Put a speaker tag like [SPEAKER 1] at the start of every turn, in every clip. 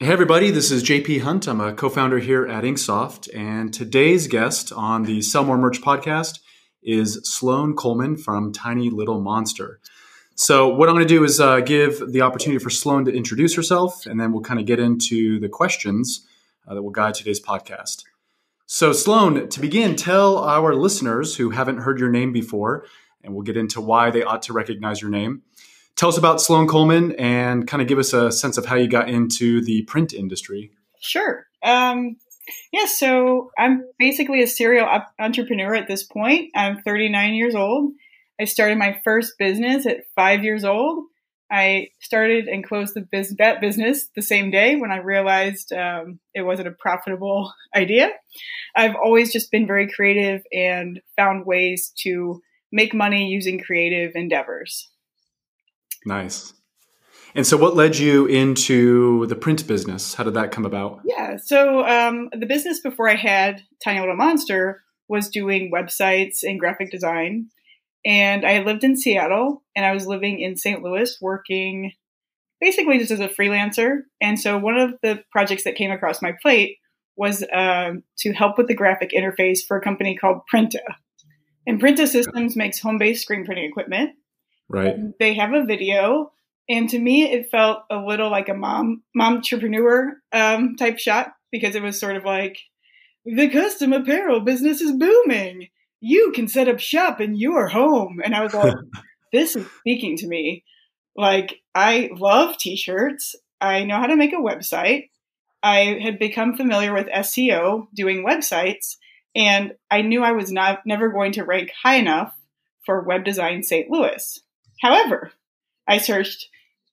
[SPEAKER 1] Hey everybody, this is JP Hunt. I'm a co-founder here at InkSoft, and today's guest on the Sell More Merch podcast is Sloan Coleman from Tiny Little Monster. So what I'm going to do is give the opportunity for Sloan to introduce herself, and then we'll kind of get into the questions that will guide today's podcast. So Sloan, to begin, tell our listeners who haven't heard your name before, and we'll get into why they ought to recognize your name. Tell us about Sloan Coleman and kind of give us a sense of how you got into the print industry.
[SPEAKER 2] Sure. So I'm basically a serial entrepreneur at this point. I'm 39 years old. I started my first business at 5 years old. I started and closed that business the same day when I realized it wasn't a profitable idea. I've always just been very creative and found ways to make money using creative endeavors.
[SPEAKER 1] Nice. And so what led you into the print business? How did that come about?
[SPEAKER 2] Yeah. So the business before I had Tiny Little Monster was doing websites and graphic design. And I lived in Seattle and I was living in St. Louis working basically just as a freelancer. And so one of the projects that came across my plate was to help with the graphic interface for a company called Printa. And Printa Systems makes home-based screen printing equipment.
[SPEAKER 1] Right.
[SPEAKER 2] They have a video, and to me, it felt a little like a momtrepreneur type shot because it was sort of like, the custom apparel business is booming. You can set up shop in your home. And I was like, this is speaking to me. Like, I love t-shirts. I know how to make a website. I had become familiar with SEO, doing websites, and I knew I was never going to rank high enough for web design St. Louis. However, I searched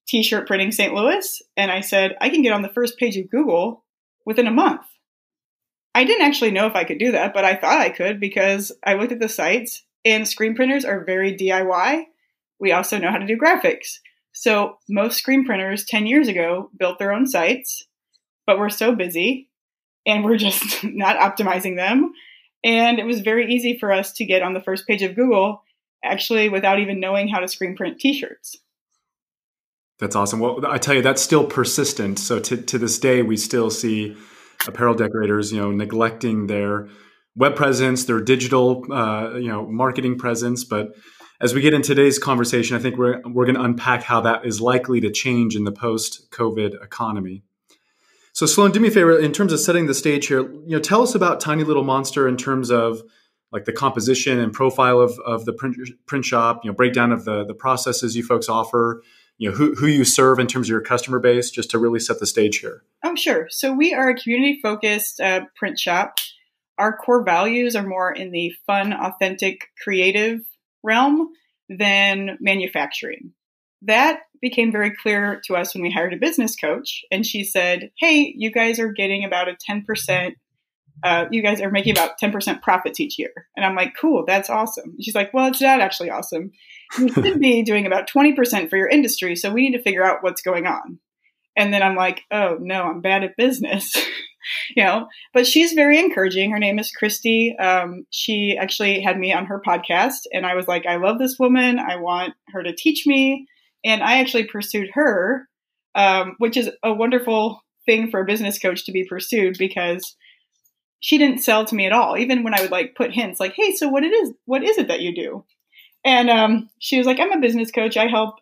[SPEAKER 2] t-shirt printing St. Louis and I said, I can get on the first page of Google within a month. I didn't actually know if I could do that, but I thought I could because I looked at the sites and screen printers are very DIY. We also know how to do graphics. So most screen printers 10 years ago built their own sites, but we're so busy and we're just not optimizing them. And it was very easy for us to get on the first page of Google actually without even knowing how to screen print t-shirts.
[SPEAKER 1] That's awesome. Well, I tell you, that's still persistent. So to this day, we still see apparel decorators, neglecting their web presence, their digital, marketing presence. But as we get into today's conversation, I think we're going to unpack how that is likely to change in the post-COVID economy. So Sloan, do me a favor, in terms of setting the stage here, tell us about Tiny Little Monster in terms of like the composition and profile of the print shop, breakdown of the processes you folks offer, who you serve in terms of your customer base, just to really set the stage here.
[SPEAKER 2] Oh, sure. So we are a community-focused print shop. Our core values are more in the fun, authentic, creative realm than manufacturing. That became very clear to us when we hired a business coach, and she said, hey, you guys are getting about a 10%, you guys are making about 10% profits each year. And I'm like, cool, that's awesome. She's like, well, it's not actually awesome. You should be doing about 20% for your industry. So we need to figure out what's going on. And then I'm like, oh no, I'm bad at business, but she's very encouraging. Her name is Christy. She actually had me on her podcast and I was like, I love this woman. I want her to teach me. And I actually pursued her, which is a wonderful thing for a business coach to be pursued because she didn't sell to me at all. Even when I would put hints like, hey, so what is it that you do? And she was like, I'm a business coach. I help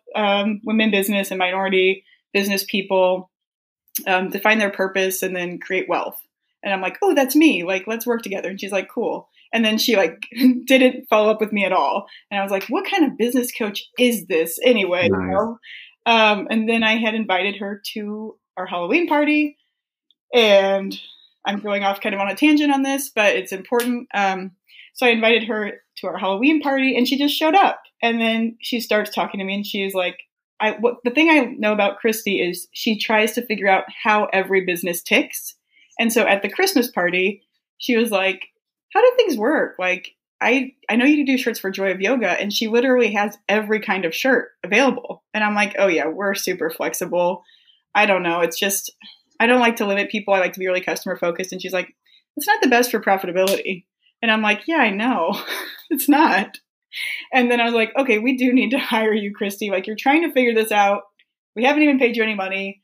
[SPEAKER 2] women business and minority business people define their purpose and then create wealth. And I'm like, oh, that's me. Let's work together. And she's like, cool. And then she didn't follow up with me at all. And I was like, what kind of business coach is this anyway?
[SPEAKER 1] Nice.
[SPEAKER 2] And then I had invited her to our Halloween party, and I'm going off kind of on a tangent on this, but it's important. So I invited her to our Halloween party and she just showed up. And then she starts talking to me and she's like, the thing I know about Christy is she tries to figure out how every business ticks. And so at the Christmas party, she was like, how do things work? I know you do shirts for Joy of Yoga, and she literally has every kind of shirt available. And I'm like, oh yeah, we're super flexible. I don't know. It's just, I don't like to limit people. I like to be really customer focused. And she's like, it's not the best for profitability. And I'm like, yeah, I know. It's not. And then I was like, okay, we do need to hire you, Christy. You're trying to figure this out. We haven't even paid you any money.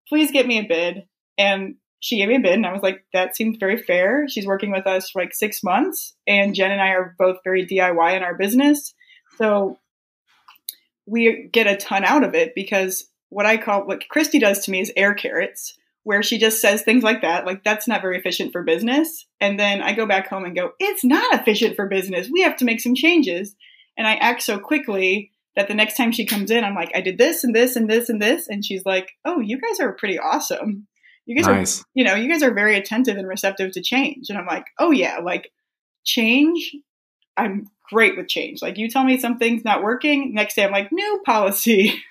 [SPEAKER 2] Please get me a bid. And she gave me a bid, and I was like, that seems very fair. She's working with us for like 6 months, and Jen and I are both very DIY in our business. So we get a ton out of it, because what Christy does to me is air carrots, where she just says things like that. Like, that's not very efficient for business. And then I go back home and go, it's not efficient for business. We have to make some changes. And I act so quickly that the next time she comes in, I'm like, I did this and this and this and this. And she's like, oh, you guys are pretty awesome. You guys
[SPEAKER 1] Nice.
[SPEAKER 2] are, you guys are very attentive and receptive to change. And I'm like, oh yeah, like change. I'm great with change. Like, you tell me something's not working, next day I'm like, new policy.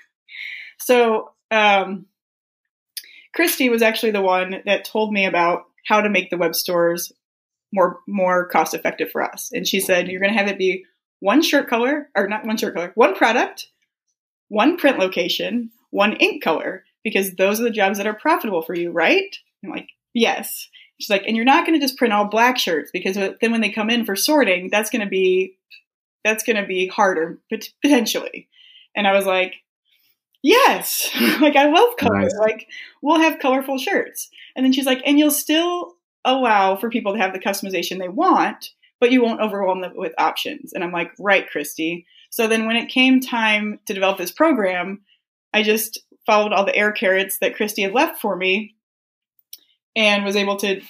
[SPEAKER 2] So, Christy was actually the one that told me about how to make the web stores more cost effective for us. And she said, you're going to have it be one product, one print location, one ink color, because those are the jobs that are profitable for you, right? I'm like, yes. She's like, and you're not going to just print all black shirts, because then when they come in for sorting, that's going to be harder potentially. And I was like, yes, like I love color.
[SPEAKER 1] Nice.
[SPEAKER 2] Like, we'll have colorful shirts. And then she's like, and you'll still allow for people to have the customization they want, but you won't overwhelm them with options. And I'm like, right, Christy. So then when it came time to develop this program, I just followed all the air carrots that Christy had left for me, and was able to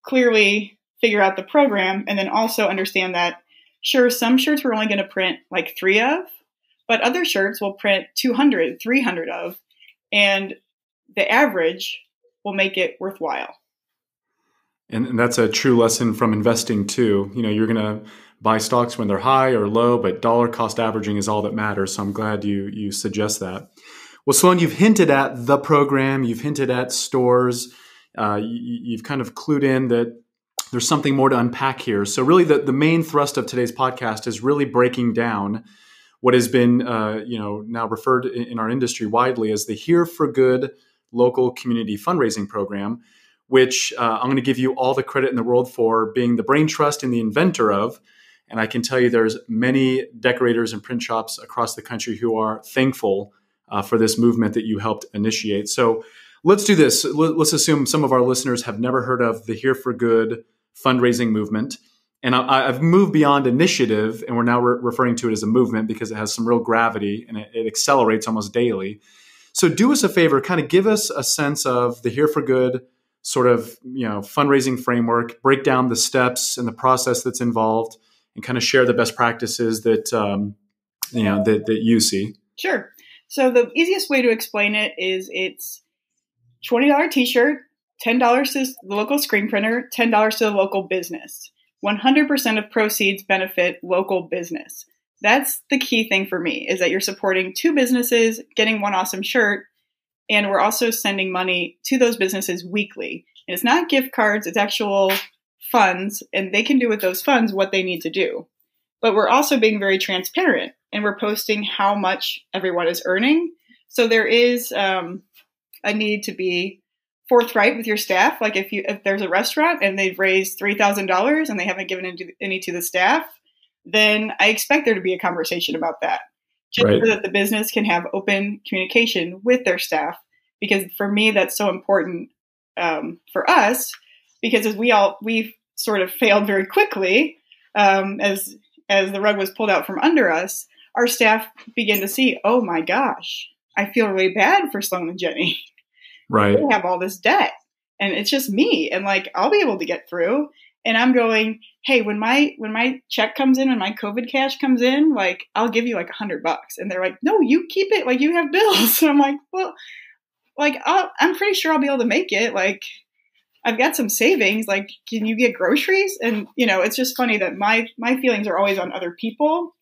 [SPEAKER 2] clearly figure out the program, and then also understand that, sure, some shirts we're only going to print like 3 of, but other shirts will print 200, 300 of, and the average will make it worthwhile.
[SPEAKER 1] And that's a true lesson from investing too. You're going to buy stocks when they're high or low, but dollar cost averaging is all that matters. So I'm glad you suggest that. Well, Sloan, you've hinted at the program, you've hinted at stores, you've kind of clued in that there's something more to unpack here. So really the main thrust of today's podcast is really breaking down what has been now referred in our industry widely as the Here for Good local community fundraising program, which I'm going to give you all the credit in the world for being the brain trust and the inventor of. And I can tell you there's many decorators and print shops across the country who are thankful for this movement that you helped initiate. So let's do this. Let's assume some of our listeners have never heard of the Here for Good fundraising movement. And I've moved beyond initiative, and we're now referring to it as a movement because it has some real gravity and it accelerates almost daily. So do us a favor, kind of give us a sense of the Here for Good sort of fundraising framework, break down the steps and the process that's involved, and kind of share the best practices that that you see.
[SPEAKER 2] Sure. So the easiest way to explain it is it's $20 t-shirt, $10 to the local screen printer, $10 to the local business. 100% of proceeds benefit local business. That's the key thing for me, is that you're supporting 2 businesses, getting one awesome shirt, and we're also sending money to those businesses weekly. And it's not gift cards, it's actual funds, and they can do with those funds what they need to do. But we're also being very transparent, and we're posting how much everyone is earning. So there is a need to be forthright with your staff. Like if there's a restaurant and they've raised $3,000 and they haven't given any to the staff, then I expect there to be a conversation about that, just
[SPEAKER 1] right,
[SPEAKER 2] so that the business can have open communication with their staff. Because for me, that's so important for us, because as we've sort of failed very quickly as the rug was pulled out from under us. Our staff began to see, oh my gosh, I feel really bad for Sloan and Jenny.
[SPEAKER 1] right.
[SPEAKER 2] They have all this debt, and it's just me, and like I'll be able to get through. And I'm going, hey, when my check comes in, when my COVID cash comes in, like I'll give you like $100. And they're like, no, you keep it, like you have bills. So I'm like, well, like I'm pretty sure I'll be able to make it. Like I've got some savings. Like, can you get groceries? And it's just funny that my feelings are always on other people,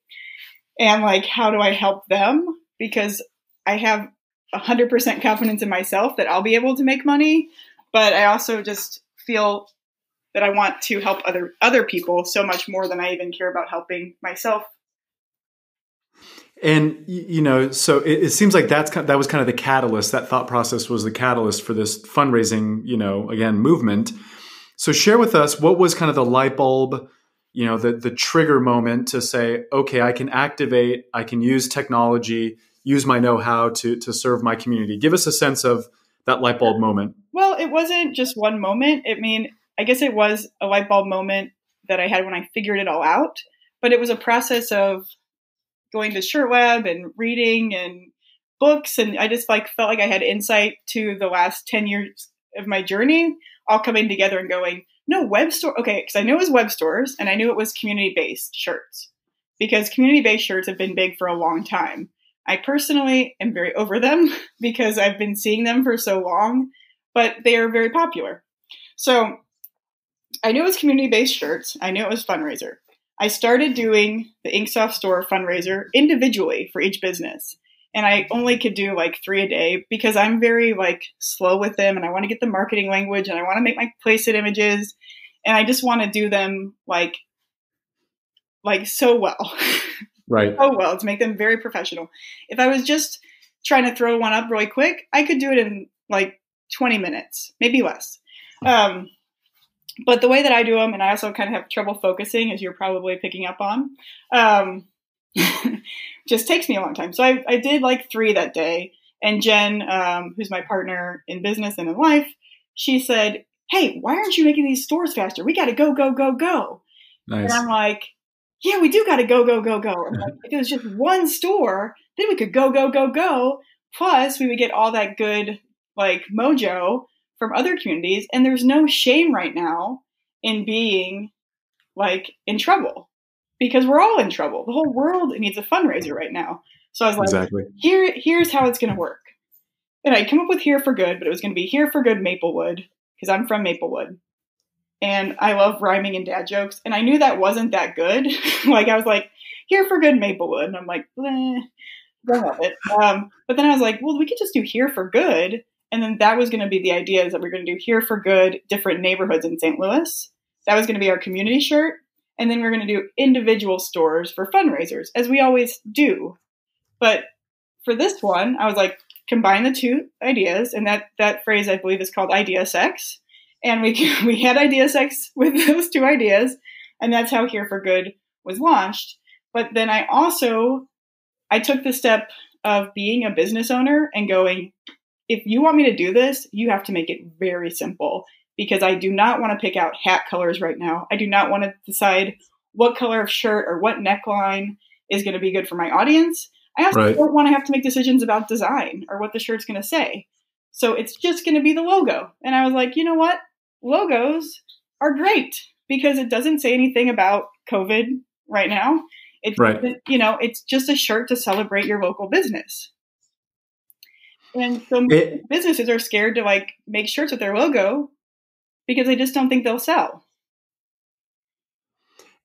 [SPEAKER 2] and like, how do I help them? Because I have 100% confidence in myself that I'll be able to make money, but I also just feel that I want to help other people so much more than I even care about helping myself.
[SPEAKER 1] And, so it seems like that was kind of the catalyst. That thought process was the catalyst for this fundraising, again, movement. So share with us, what was kind of the light bulb, the trigger moment to say, okay, I can use technology, use my know-how to serve my community. Give us a sense of that light bulb moment?
[SPEAKER 2] Well, it wasn't just one moment. I mean, I guess it was a light bulb moment that I had when I figured it all out, but it was a process of going to ShirtWeb and reading and books. And I just felt like I had insight to the last 10 years of my journey all coming together and going, no, web store. Okay. Because I knew it was web stores and I knew it was community-based shirts because community-based shirts have been big for a long time. I personally am very over them because I've been seeing them for so long, but they are very popular. So I knew it was community-based shirts. I knew it was fundraiser. I started doing the InkSoft store fundraiser individually for each business. And I only could do like 3 a day because I'm very slow with them and I want to get the marketing language and I want to make my placeit images. And I just want to do them like so well.
[SPEAKER 1] Right.
[SPEAKER 2] So well to make them very professional. If I was just trying to throw one up really quick, I could do it in 20 minutes, maybe less. But the way that I do them, and I also kind of have trouble focusing, as you're probably picking up on, just takes me a long time. So I did 3 that day. And Jen, who's my partner in business and in life, she said, hey, why aren't you making these stores faster? We got to go, go, go, go.
[SPEAKER 1] Nice.
[SPEAKER 2] And I'm like, yeah, we do got to go, go, go, go. If it was just one store, then we could go, go, go, go. Plus, we would get all that good mojo from other communities. And there's no shame right now in being in trouble because we're all in trouble. The whole world needs a fundraiser right now. So I was like,
[SPEAKER 1] exactly.
[SPEAKER 2] Here's how it's going to work. And I came up with Here for Good, but it was going to be Here for Good Maplewood because I'm from Maplewood. And I love rhyming and dad jokes. And I knew that wasn't that good. I was like, Here for Good Maplewood. And I'm like, bleh, don't love it. But then I was like, well, we could just do Here for Good. And then that was going to be the idea is that we're going to do Here for Good, different neighborhoods in St. Louis. That was going to be our community shirt. And then we're going to do individual stores for fundraisers, as we always do. But for this one, I was like, combine the 2 ideas. And that phrase, I believe, is called idea sex. And we had idea sex with those 2 ideas. And that's how Here for Good was launched. But then I took the step of being a business owner and going, if you want me to do this, you have to make it very simple because I do not want to pick out hat colors right now. I do not want to decide what color of shirt or what neckline is going to be good for my audience. I also don't want to have to make decisions about design or what the shirt's going to say. So it's just going to be the logo. And I was like, you know what? Logos are great because it doesn't say anything about COVID right now. It's just a shirt to celebrate your local business. And so businesses are scared to make shirts with their logo because they just don't think they'll sell.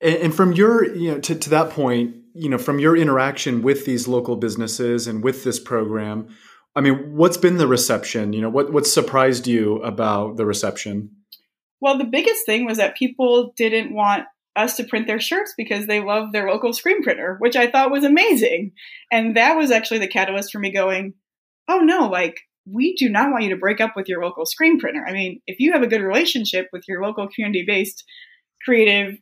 [SPEAKER 1] And from your, to that point, from your interaction with these local businesses and with this program, I mean, what's been the reception? What surprised you about the reception?
[SPEAKER 2] Well, the biggest thing was that people didn't want us to print their shirts because they love their local screen printer, which I thought was amazing. And that was actually the catalyst for me going, oh no, we do not want you to break up with your local screen printer. I mean, if you have a good relationship with your local community-based creative,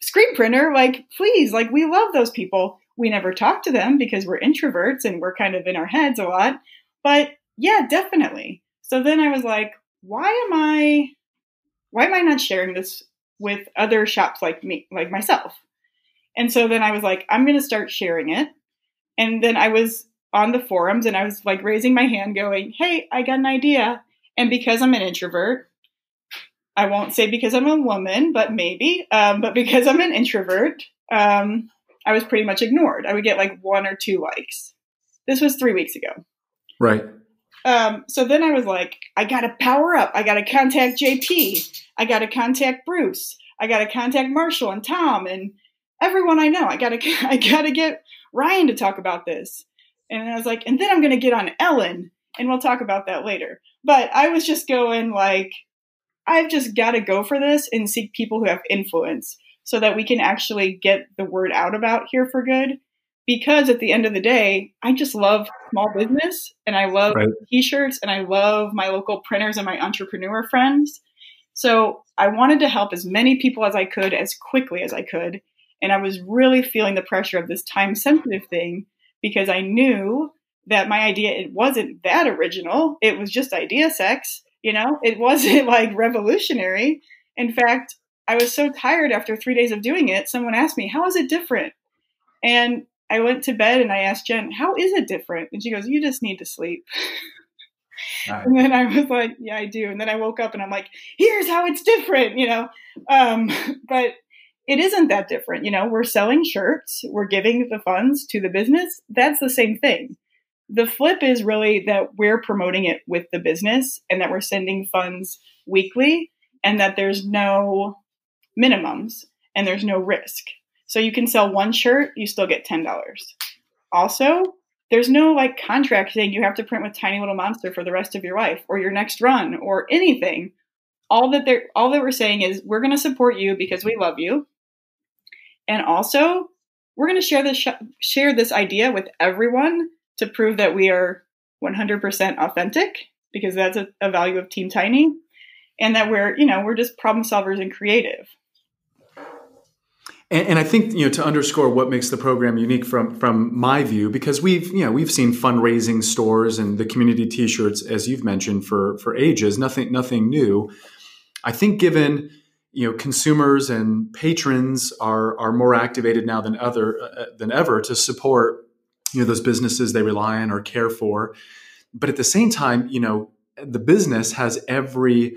[SPEAKER 2] screen printer, please, we love those people. We never talk to them because we're introverts and we're kind of in our heads a lot, but yeah, definitely. So then I was like, why am I not sharing this with other shops like me, like myself? And so then I was like, I'm going to start sharing it. And then I was on the forums and I was raising my hand going, hey, I got an idea. And because I'm an introvert, I won't say because I'm a woman, but maybe, but because I'm an introvert, I was pretty much ignored. I would get 1 or 2 likes. This was 3 weeks ago.
[SPEAKER 1] Right.
[SPEAKER 2] So then I was like, I got to power up. I got to contact JP. I got to contact Bruce. I got to contact Marshall and Tom and everyone I know. I got to get Ryan to talk about this. And I was like, and then I'm going to get on Ellen and we'll talk about that later. But I was just going I've just got to go for this and seek people who have influence so that we can actually get the word out about Here for Good. Because at the end of the day, I just love small business and I love t-shirts and I love my local printers and my entrepreneur friends. So I wanted to help as many people as I could as quickly as I could. And I was really feeling the pressure of this time sensitive thing because I knew that my idea, it wasn't that original. It was just idea sex. It wasn't like revolutionary. In fact, I was so tired after 3 days of doing it. Someone asked me, how is it different? And I went to bed and I asked Jen, how is it different? And she goes, you just need to sleep. Right. And then I was like, yeah, I do. And then I woke up and I'm like, here's how it's different, but it isn't that different. We're selling shirts. We're giving the funds to the business. That's the same thing. The flip is really that we're promoting it with the business and that we're sending funds weekly and that there's no minimums and there's no risk. So you can sell one shirt, you still get $10. Also, there's no like contract saying you have to print with Tiny Little Monster for the rest of your life or your next run or anything. All that we're saying is we're going to support you because we love you. And also, we're going to share this idea with everyone to prove that we are 100% authentic, because that's a value of Team Tiny, and that we're just problem solvers and creative.
[SPEAKER 1] And I think, to underscore what makes the program unique from my view, because we've seen fundraising stores and the community T-shirts, as you've mentioned, for ages, nothing new. I think given consumers and patrons are more activated now than ever to support those businesses they rely on or care for, but at the same time, the business has every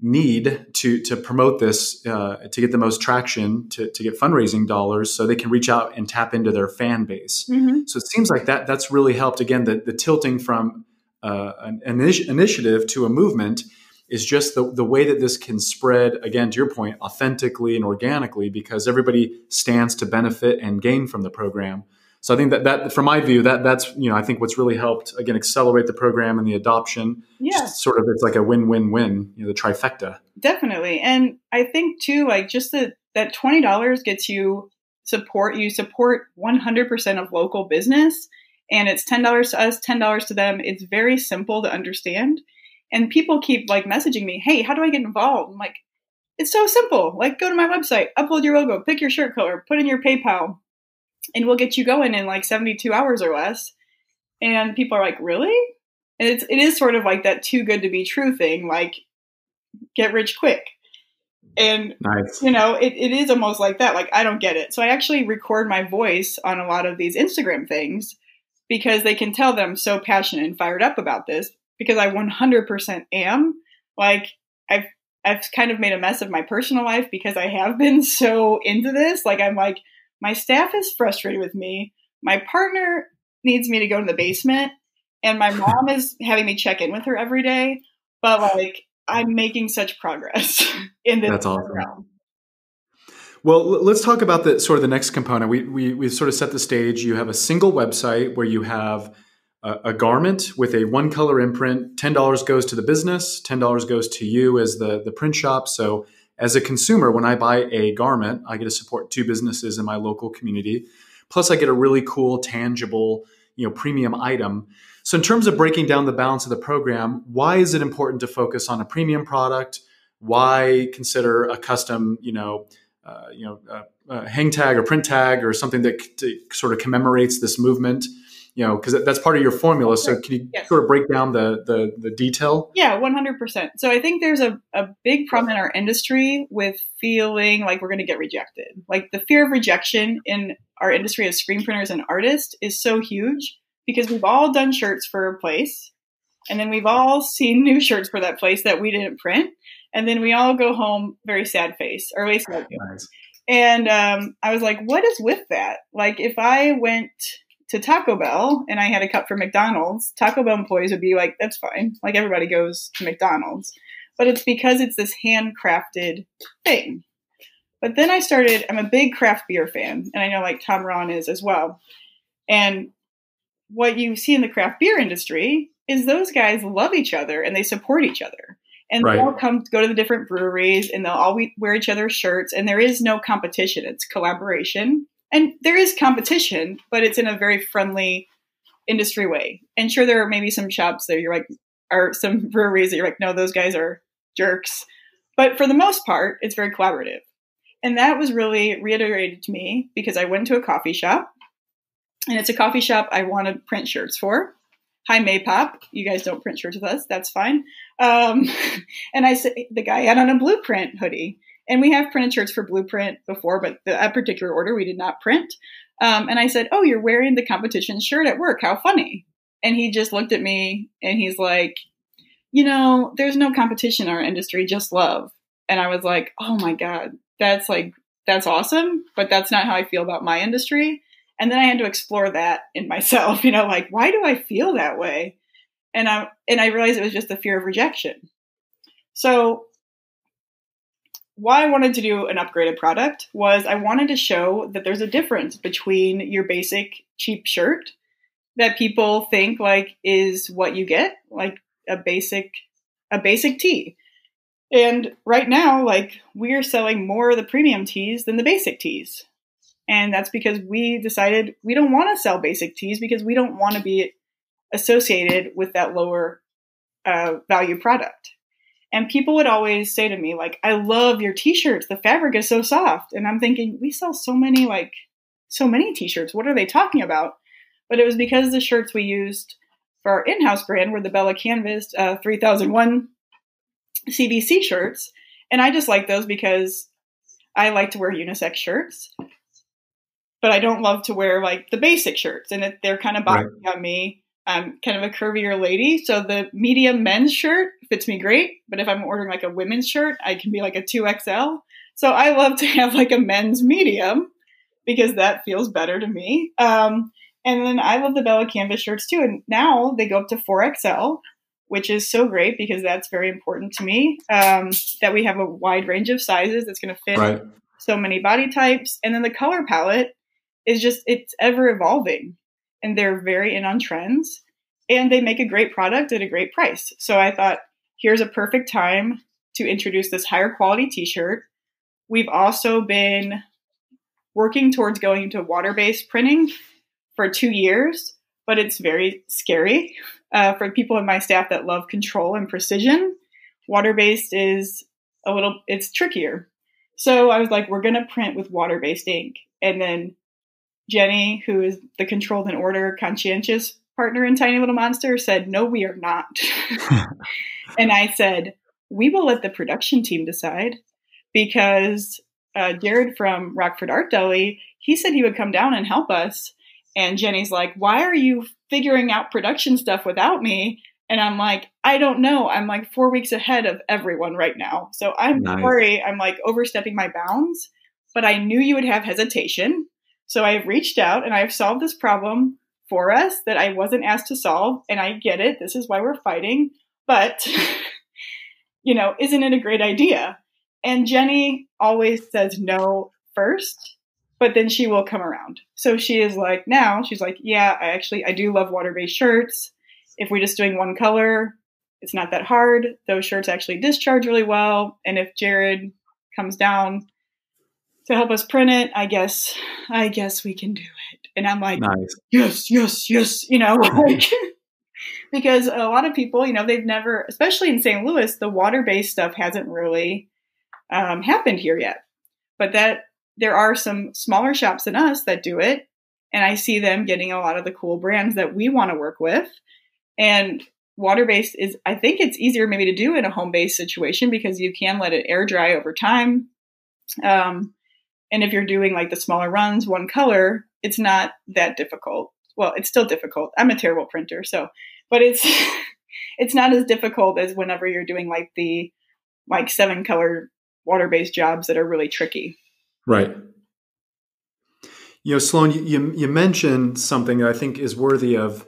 [SPEAKER 1] need to promote this, to get the most traction, to get fundraising dollars so they can reach out and tap into their fan base. Mm-hmm. So it seems like that's really helped. Again, the tilting from an initiative to a movement is just the way that this can spread, again, to your point, authentically and organically, because everybody stands to benefit and gain from the program. So I think that from my view, that's I think what's really helped, again, accelerate the program and the adoption. Yeah, sort of, it's like a win-win-win, the trifecta.
[SPEAKER 2] Definitely, and I think too, like just that $20 gets you support. You support 100% of local business, and it's $10 to us, $10 to them. It's very simple to understand, and people keep like messaging me, "Hey, how do I get involved?" I'm like, it's so simple. Like, go to my website, upload your logo, pick your shirt color, put in your PayPal. And we'll get you going in like 72 hours or less. And people are like, really? And it is sort of like that too good to be true thing, like get rich quick. And, nice. It is almost like that. Like, I don't get it. So I actually record my voice on a lot of these Instagram things because they can tell that I'm so passionate and fired up about this, because I 100% am. Like, I've kind of made a mess of my personal life because I have been so into this. Like, I'm like, my staff is frustrated with me. My partner needs me to go to the basement, and my mom is having me check in with her every day. But like, I'm making such progress in this. That's awesome. Realm.
[SPEAKER 1] Well, let's talk about the next component. We sort of set the stage. You have a single website where you have a garment with a one color imprint. $10 goes to the business. $10 goes to you as the print shop. So as a consumer, when I buy a garment, I get to support two businesses in my local community. Plus, I get a really cool, tangible, premium item. So in terms of breaking down the balance of the program, why is it important to focus on a premium product? Why consider a custom, hang tag or print tag or something that sort of commemorates this movement? Because that's part of your formula. So can you sort of break down the detail?
[SPEAKER 2] Yeah, 100%. So I think there's a big problem in our industry with feeling like we're going to get rejected. Like, the fear of rejection in our industry as screen printers and artists is so huge, because we've all done shirts for a place, and then we've all seen new shirts for that place that we didn't print, and then we all go home very sad face, or at least I do. Nice. And I was like, what is with that? Like, if I went to Taco Bell and I had a cup for McDonald's, Taco Bell employees would be like, that's fine. Like, everybody goes to McDonald's. But it's because it's this handcrafted thing. But then I'm a big craft beer fan, and I know like Tom Ron is as well. And what you see in the craft beer industry is those guys love each other and they support each other. And They all go to the different breweries, and they'll all wear each other's shirts, and there is no competition. It's collaboration. And there is competition, but it's in a very friendly industry way. And sure, there are maybe some shops that you're like, or some breweries that you're like, no, those guys are jerks. But for the most part, it's very collaborative. And that was really reiterated to me because I went to a coffee shop, and it's a coffee shop I want to print shirts for. hi, Maypop. You guys don't print shirts with us. That's fine. And I said, the guy had on a Blueprint hoodie. And we have printed shirts for Blueprint before, but that particular order we did not print. And I said, oh, you're wearing the competition shirt at work. How funny. And he just looked at me and he's like, there's no competition in our industry, just love. And I was like, oh my God, that's awesome. But that's not how I feel about my industry. And then I had to explore that in myself, like, why do I feel that way? And I realized it was just the fear of rejection. So why I wanted to do an upgraded product was I wanted to show that there's a difference between your basic cheap shirt that people think like is what you get, like a basic tee. And right now, like, we're selling more of the premium tees than the basic tees. And that's because we decided we don't want to sell basic tees because we don't want to be associated with that lower value product. And people would always say to me, like, I love your t-shirts. The fabric is so soft. And I'm thinking, we sell so many t-shirts. What are they talking about? But it was because the shirts we used for our in-house brand were the Bella Canvas 3001 CVC shirts. And I just like those because I like to wear unisex shirts. But I don't love to wear like the basic shirts. And they're kind of bothering on me. I'm kind of a curvier lady. So the medium men's shirt fits me great. But if I'm ordering like a women's shirt, I can be like a 2XL. So I love to have like a men's medium because that feels better to me. And then I love the Bella Canvas shirts too. And now they go up to 4XL, which is so great because that's very important to me, that we have a wide range of sizes that's going to fit so many body types. And then the color palette is it's ever evolving. And they're very in on trends, and they make a great product at a great price. So I thought, here's a perfect time to introduce this higher quality t-shirt. We've also been working towards going into water-based printing for 2 years, but it's very scary for people in my staff that love control and precision. Water-based is it's trickier. So I was like, we're going to print with water-based ink. And then Jenny, who is the controlled and order conscientious partner in Tiny Little Monster, said, no, we are not. And I said, we will let the production team decide, because Jared from Rockford Art Deli, he said he would come down and help us. And Jenny's like, why are you figuring out production stuff without me? And I'm like, I don't know. I'm like 4 weeks ahead of everyone right now. So I'm sorry. I'm like overstepping my bounds, but I knew you would have hesitation. So I've reached out and I've solved this problem for us that I wasn't asked to solve. And I get it. This is why we're fighting. But, isn't it a great idea? And Jenny always says no first, but then she will come around. So she is like, she's like, yeah, I do love water-based shirts. If we're just doing one color, it's not that hard. Those shirts actually discharge really well. And if Jared comes down to help us print it, I guess we can do it. And I'm like, yes, because a lot of people, they've never, especially in St. Louis, the water-based stuff hasn't really happened here yet. But that there are some smaller shops than us that do it. And I see them getting a lot of the cool brands that we want to work with. And water-based I think it's easier maybe to do in a home-based situation because you can let it air dry over time. And if you're doing like the smaller runs, one color, it's not that difficult. Well, it's still difficult. I'm a terrible printer, but it's not as difficult as whenever you're doing like the 7 color water-based jobs that are really tricky.
[SPEAKER 1] Right. Sloan, you mentioned something that I think is worthy of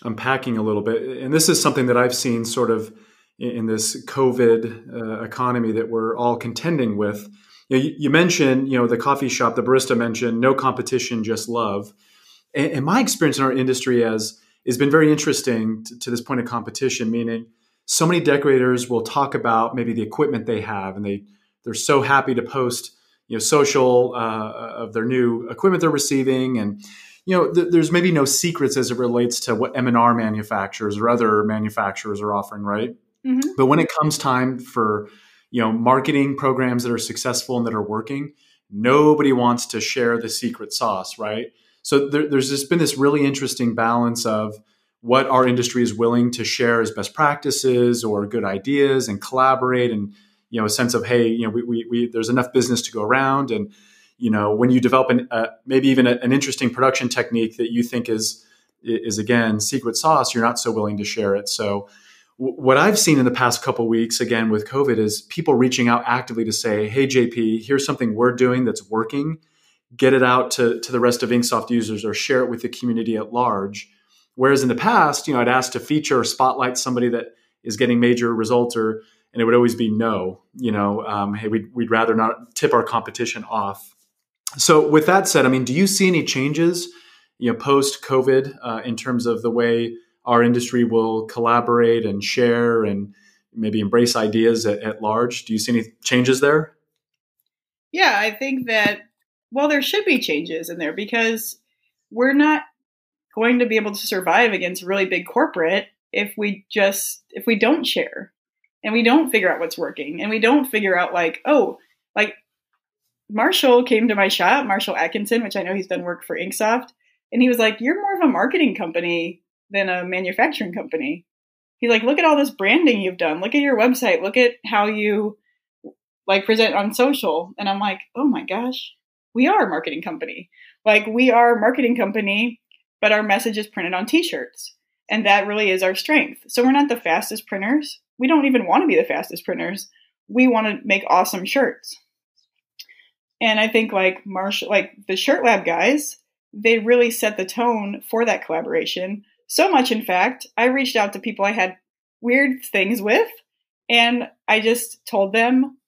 [SPEAKER 1] unpacking a little bit. And this is something that I've seen sort of in this COVID economy that we're all contending with. You mentioned, the coffee shop, the barista mentioned, no competition, just love. And my experience in our industry has been very interesting to this point of competition, meaning so many decorators will talk about maybe the equipment they have, and they're so happy to post, social of their new equipment they're receiving. And, there's maybe no secrets as it relates to what M&R manufacturers or other manufacturers are offering, right? Mm-hmm. But when it comes time for marketing programs that are successful and that are working, nobody wants to share the secret sauce, right? So there's just been this really interesting balance of what our industry is willing to share as best practices or good ideas and collaborate, and a sense of, hey, we there's enough business to go around. And when you develop maybe even an interesting production technique that you think is again secret sauce, you're not so willing to share it. So what I've seen in the past couple of weeks, again with COVID, is people reaching out actively to say, hey, JP, here's something we're doing that's working. Get it out to the rest of InkSoft users or share it with the community at large. Whereas in the past, I'd ask to feature or spotlight somebody that is getting major results, and it would always be no. Hey, we'd rather not tip our competition off. So with that said, do you see any changes, post COVID, in terms of the way our industry will collaborate and share and maybe embrace ideas at large? Do you see any changes there?
[SPEAKER 2] Yeah, I think that, there should be changes in there, because we're not going to be able to survive against really big corporate if we don't share and we don't figure out what's working, and we don't figure out like Marshall came to my shop, Marshall Atkinson, which I know he's done work for InkSoft. And he was like, you're more of a marketing company than a manufacturing company. He's like, look at all this branding you've done. Look at your website. Look at how you present on social. And I'm like, oh my gosh, we are a marketing company. We are a marketing company, but our message is printed on t-shirts. And that really is our strength. So we're not the fastest printers. We don't even want to be the fastest printers. We want to make awesome shirts. And I think Marshall, the Shirt Lab guys, they really set the tone for that collaboration. So much, in fact, I reached out to people I had weird things with, and I just told them,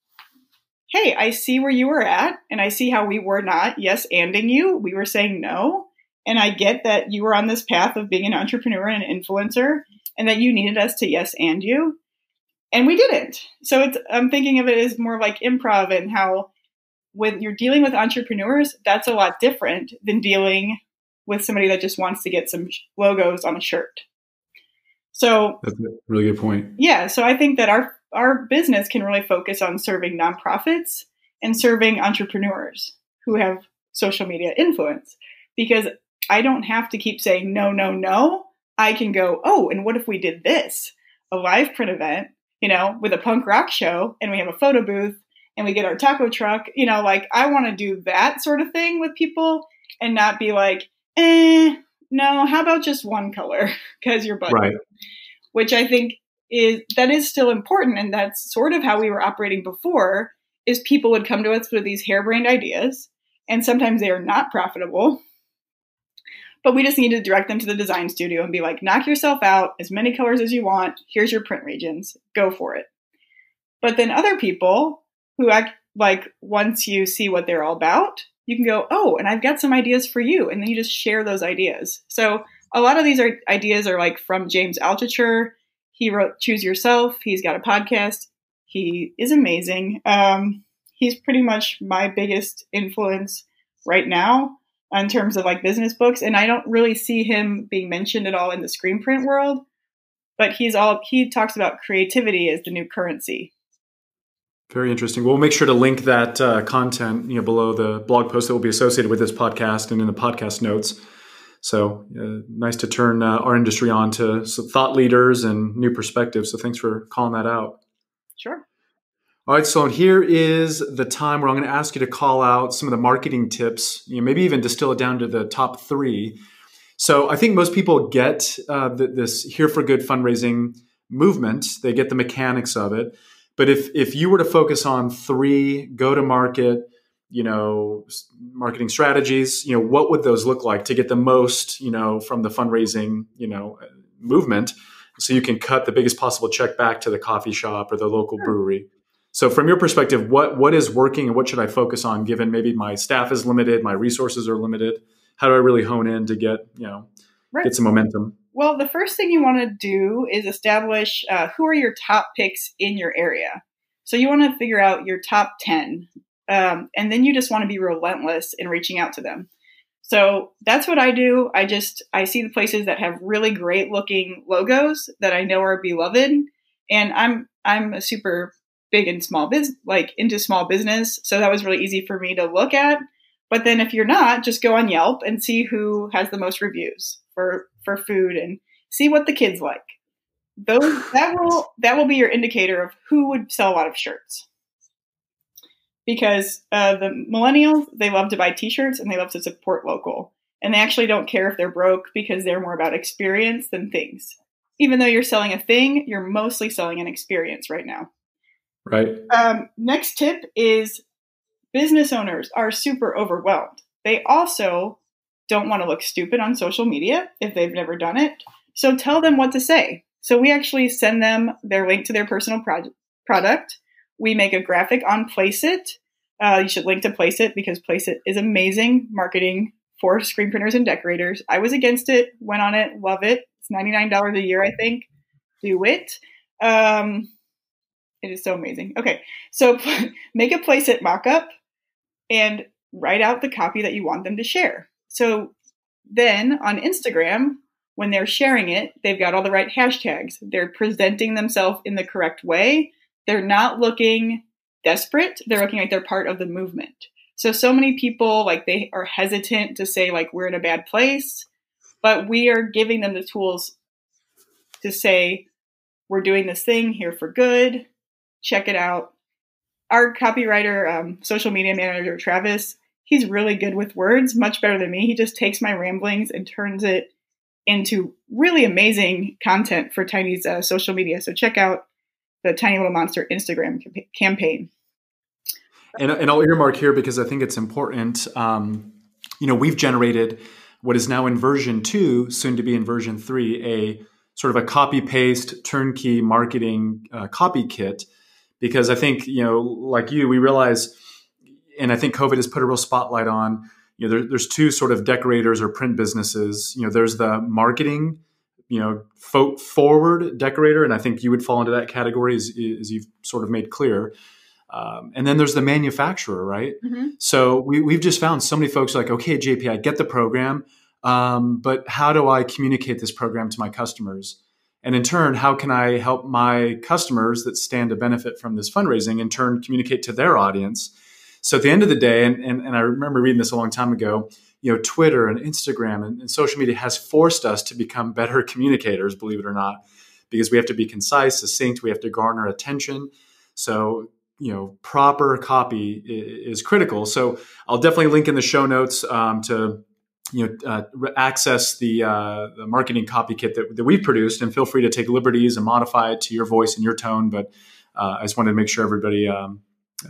[SPEAKER 2] hey, I see where you were at, and I see how we were not yes-anding you. We were saying no. And I get that you were on this path of being an entrepreneur and an influencer, and that you needed us to yes-and you. And we didn't. So I'm thinking of it as more like improv, and how when you're dealing with entrepreneurs, that's a lot different than dealing with somebody that just wants to get some logos on a shirt. So
[SPEAKER 1] that's a really good point.
[SPEAKER 2] Yeah. So I think that our business can really focus on serving nonprofits and serving entrepreneurs who have social media influence, because I don't have to keep saying no, no, no. I can go, oh, and what if we did this? A live print event, with a punk rock show, and we have a photo booth, and we get our taco truck, I want to do that sort of thing with people, and not be like, no, how about just one color? Because you're budget. Right. Which I think is still important. And that's sort of how we were operating before, is people would come to us with these harebrained ideas, and sometimes they are not profitable, but we just need to direct them to the design studio and be like, knock yourself out, as many colors as you want. Here's your print regions. Go for it. But then other people who act once you see what they're all about, you can go, oh, and I've got some ideas for you. And then you just share those ideas. So a lot of these ideas are from James Altucher. He wrote Choose Yourself. He's got a podcast. He is amazing. He's pretty much my biggest influence right now in terms of business books. And I don't really see him being mentioned at all in the screen print world, but he talks about creativity as the new currency.
[SPEAKER 1] Very interesting. We'll make sure to link that content, below the blog post that will be associated with this podcast and in the podcast notes. So nice to turn our industry on to some thought leaders and new perspectives. So thanks for calling that out.
[SPEAKER 2] Sure.
[SPEAKER 1] All right, Sloan, here is the time where I'm going to ask you to call out some of the marketing tips, maybe even distill it down to the top 3. So I think most people get this Here for Good fundraising movement. They get the mechanics of it. But if you were to focus on 3 go-to-market, marketing strategies, what would those look like to get the most, from the fundraising, movement, so you can cut the biggest possible check back to the coffee shop or the local brewery? So from your perspective, what is working and what should I focus on, given maybe my staff is limited, my resources are limited? How do I really hone in to get, get some momentum?
[SPEAKER 2] Well, the first thing you want to do is establish who are your top picks in your area. So you want to figure out your top 10, and then you just want to be relentless in reaching out to them. So that's what I do. I see the places that have really great looking logos that I know are beloved, and I'm a super big in small business, into small business. So that was really easy for me to look at. But then if you're not, just go on Yelp and see who has the most reviews for food, and See what the kids like. That will be your indicator of who would sell a lot of shirts. Because the millennials, they love to buy t-shirts and they love to support local. And they actually don't care if they're broke because they're more about experience than things. Even though you're selling a thing, you're mostly selling an experience right now.
[SPEAKER 1] Right.
[SPEAKER 2] Next tip is business owners are super overwhelmed. They also don't want to look stupid on social media if they've never done it. So tell them what to say. So we actually send them their link to their personal product. We make a graphic on Placeit. You should link to Placeit because Placeit is amazing marketing for screen printers and decorators. I was against it, went on it, love it. It's $99 a year, I think. Do it. It is so amazing. Okay, so make a Placeit mockup and write out the copy that you want them to share. So then on Instagram, when they're sharing it, they've got all the right hashtags. They're presenting themselves in the correct way. They're not looking desperate. They're looking like they're part of the movement. So many people, like, they are hesitant to say, like, we're in a bad place, but we are giving them the tools to say, we're doing this thing here for good. Check it out. Our copywriter, social media manager, Travis, he's really good with words, much better than me. He just takes my ramblings and turns it into really amazing content for Tiny's social media. So check out the Tiny Little Monster Instagram campaign.
[SPEAKER 1] And I'll earmark here because I think it's important. We've generated what is now in version 2, soon to be in version 3, a sort of a copy paste turnkey marketing copy kit. Because I think, like you, we realize, and I think COVID has put a real spotlight on, there's two sort of decorators or print businesses. There's the marketing, forward decorator, and I think you would fall into that category as you've sort of made clear. And then there's the manufacturer, right? Mm-hmm. So we've just found so many folks are like, okay, JP, I get the program, but how do I communicate this program to my customers? And in turn, how can I help my customers that stand to benefit from this fundraising in turn communicate to their audience? So at the end of the day, and I remember reading this a long time ago, Twitter and Instagram and social media has forced us to become better communicators, believe it or not, because we have to be concise, succinct, we have to garner attention. So, proper copy is critical. So I'll definitely link in the show notes to access the marketing copy kit that we've produced, and feel free to take liberties and modify it to your voice and your tone. But I just wanted to make sure everybody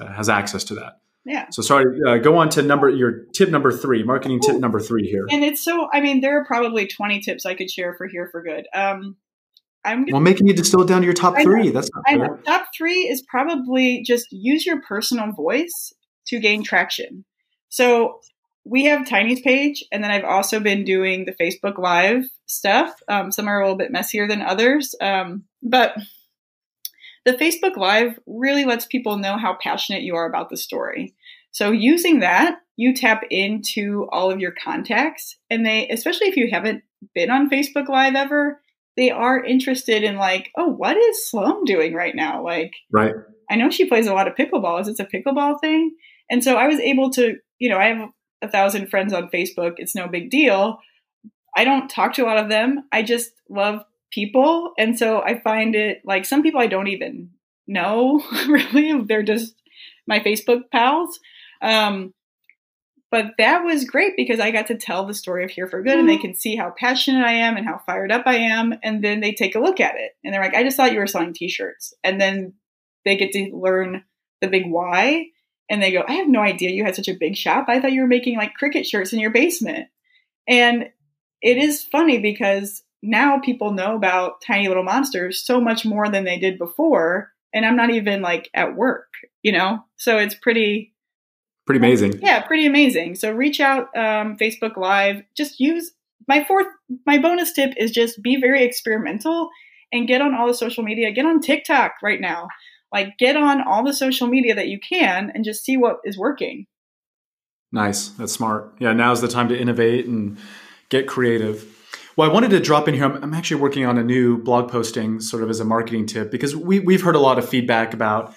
[SPEAKER 1] has access to that.
[SPEAKER 2] Yeah.
[SPEAKER 1] So sorry, go on to your tip number 3, marketing tip number 3 here.
[SPEAKER 2] And it's there are probably 20 tips I could share for Here for Good.
[SPEAKER 1] Well, making you distill it down to your top 3. That's not fair.
[SPEAKER 2] Top 3 is probably just use your personal voice to gain traction. So we have Tiny's page, and then I've also been doing the Facebook Live stuff. Some are a little bit messier than others, but the Facebook Live really lets people know how passionate you are about the story. So using that, you tap into all of your contacts, and they, especially if you haven't been on Facebook Live ever, they are interested in, like, oh, what is Sloan doing right now? Like,
[SPEAKER 1] right.
[SPEAKER 2] I know she plays a lot of pickleball. Is this a pickleball thing? And so I was able to, I have 1,000 friends on Facebook. It's no big deal. I don't talk to a lot of them. I just love people. And so I find it like some people I don't even know, really. They're just my Facebook pals. But that was great because I got to tell the story of Here for Good, and they can see how passionate I am and how fired up I am. And then they take a look at it and they're like, I just thought you were selling t-shirts. And then they get to learn the big why. And they go, I have no idea you had such a big shop. I thought you were making like cricket shirts in your basement. And it is funny because now people know about Tiny Little Monsters so much more than they did before. And I'm not even like at work, So it's pretty
[SPEAKER 1] amazing.
[SPEAKER 2] Yeah, pretty amazing. So reach out, Facebook Live. Just use my bonus tip is just be very experimental and get on all the social media. Get on TikTok right now. Like, get on all the social media that you can and just see what is working.
[SPEAKER 1] Nice. That's smart. Yeah, now's the time to innovate and get creative. Well, I wanted to drop in here. I'm actually working on a new blog posting sort of as a marketing tip because we've heard a lot of feedback about,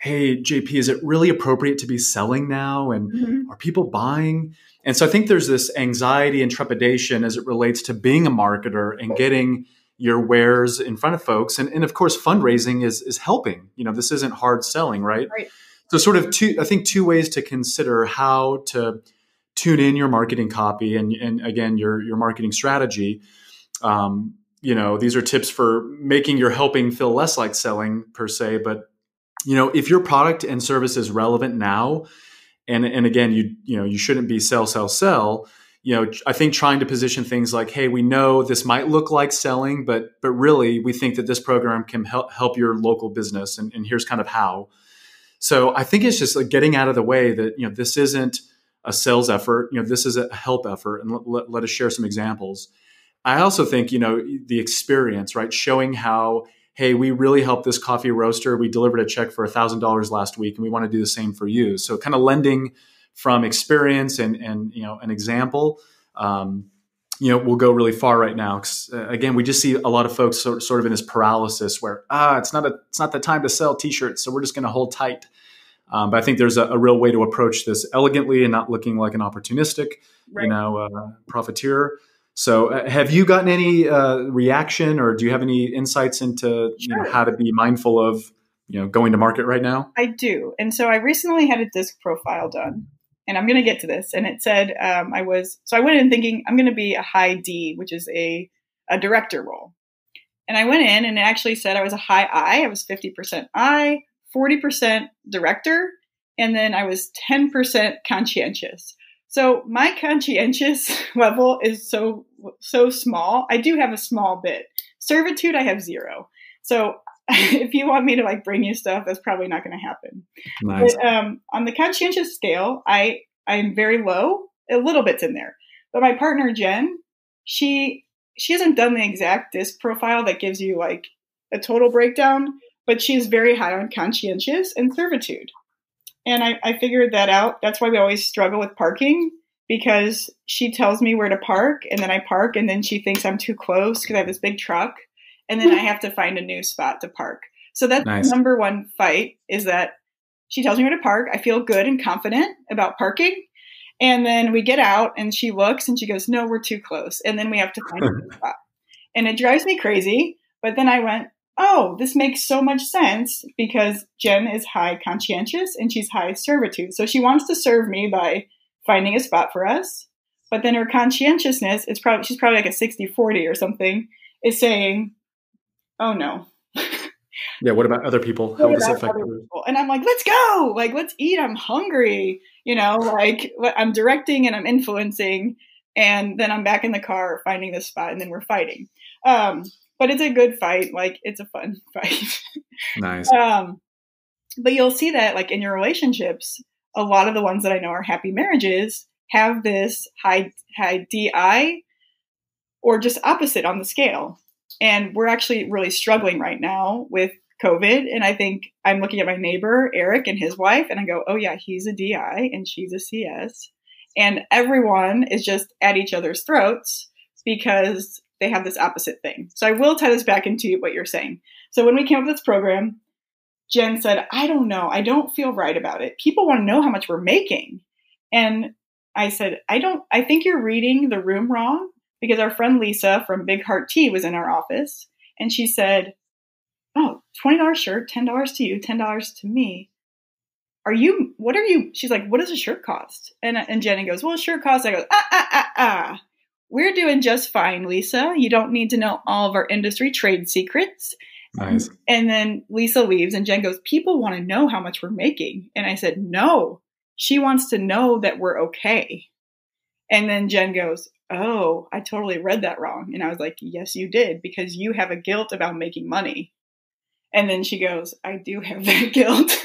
[SPEAKER 1] hey, JP, is it really appropriate to be selling now? And are people buying? And so I think there's this anxiety and trepidation as it relates to being a marketer and getting your wares in front of folks. And of course, fundraising is helping. This isn't hard selling, right?
[SPEAKER 2] Right.
[SPEAKER 1] So sort of two ways to consider how to tune in your marketing copy and again, your marketing strategy. These are tips for making your helping feel less like selling per se. But, if your product and service is relevant now, and again, you shouldn't be sell. I think trying to position things like, hey, we know this might look like selling, but really we think that this program can help your local business. And here's kind of how. So I think it's just like getting out of the way that, this isn't a sales effort, this is a help effort. And let us share some examples. I also think, the experience, right? Showing how, hey, we really helped this coffee roaster. We delivered a check for $1,000 last week, and we want to do the same for you. So kind of lending from experience and an example, will go really far right now. 'Cause, again, we just see a lot of folks sort of in this paralysis where, it's not the time to sell t-shirts. So we're just going to hold tight. But I think there's a real way to approach this elegantly and not looking like an opportunistic,
[SPEAKER 2] Right.
[SPEAKER 1] Profiteer. So have you gotten any reaction, or do you have any insights into
[SPEAKER 2] Sure.
[SPEAKER 1] how to be mindful of going to market right now?
[SPEAKER 2] I do. And so I recently had a disc profile done, and I'm going to get to this. And it said I went in thinking I'm going to be a high D, which is a director role. And I went in and it actually said I was a high I. I was 50% I, 40% director, and then I was 10% conscientious. So my conscientious level is so small. I do have a small bit. Servitude, I have 0. So if you want me to like bring you stuff, that's probably not going to happen.
[SPEAKER 1] Nice.
[SPEAKER 2] But, on the conscientious scale, I'm very low. A little bit's in there. But my partner, Jen, she hasn't done the exact disc profile that gives you like a total breakdown, but she's very high on conscientious and servitude. And I figured that out. That's why we always struggle with parking, because she tells me where to park and then I park and then she thinks I'm too close because I have this big truck. And then I have to find a new spot to park. So that's
[SPEAKER 1] Nice.
[SPEAKER 2] the number one fight, is that she tells me where to park. I feel good and confident about parking. And then we get out and she looks and she goes, no, we're too close. And then we have to find a new spot. And it drives me crazy. But then I went, oh, this makes so much sense, because Jen is high conscientious and she's high servitude. So she wants to serve me by finding a spot for us. But then her conscientiousness, she's probably like a 60-40 or something, is saying, oh no.
[SPEAKER 1] Yeah. What about other people? How will this affect others?
[SPEAKER 2] And I'm like, let's go. Like, let's eat. I'm hungry. Like I'm directing and I'm influencing. And then I'm back in the car finding this spot and then we're fighting. But it's a good fight. Like, it's a fun fight.
[SPEAKER 1] Nice.
[SPEAKER 2] But you'll see that like in your relationships, a lot of the ones that I know are happy marriages have this high DI, or just opposite on the scale. And we're actually really struggling right now with COVID. And I think I'm looking at my neighbor, Eric, and his wife, and I go, oh yeah, he's a DI and she's a CS. And everyone is just at each other's throats because they have this opposite thing. So I will tie this back into what you're saying. So when we came up with this program, Jen said, I don't know. I don't feel right about it. People want to know how much we're making. And I said, I think you're reading the room wrong, because our friend Lisa from Big Heart Tea was in our office and she said, oh, $20 shirt, $10 to you, $10 to me. What are you? She's like, what does a shirt cost? And Jenny goes, well, a shirt costs. I go, we're doing just fine, Lisa. You don't need to know all of our industry trade secrets.
[SPEAKER 1] Nice.
[SPEAKER 2] And then Lisa leaves and Jen goes, people want to know how much we're making. And I said, no, she wants to know that we're okay. And then Jen goes, oh, I totally read that wrong. And I was like, yes, you did, because you have a guilt about making money. And then she goes, I do have that guilt.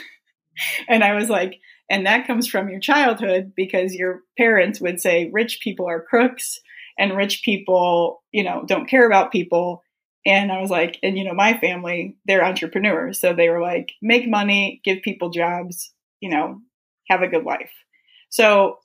[SPEAKER 2] And I was like, and that comes from your childhood, because your parents would say rich people are crooks and rich people, don't care about people. And I was like, and my family, they're entrepreneurs. So they were like, make money, give people jobs, have a good life. So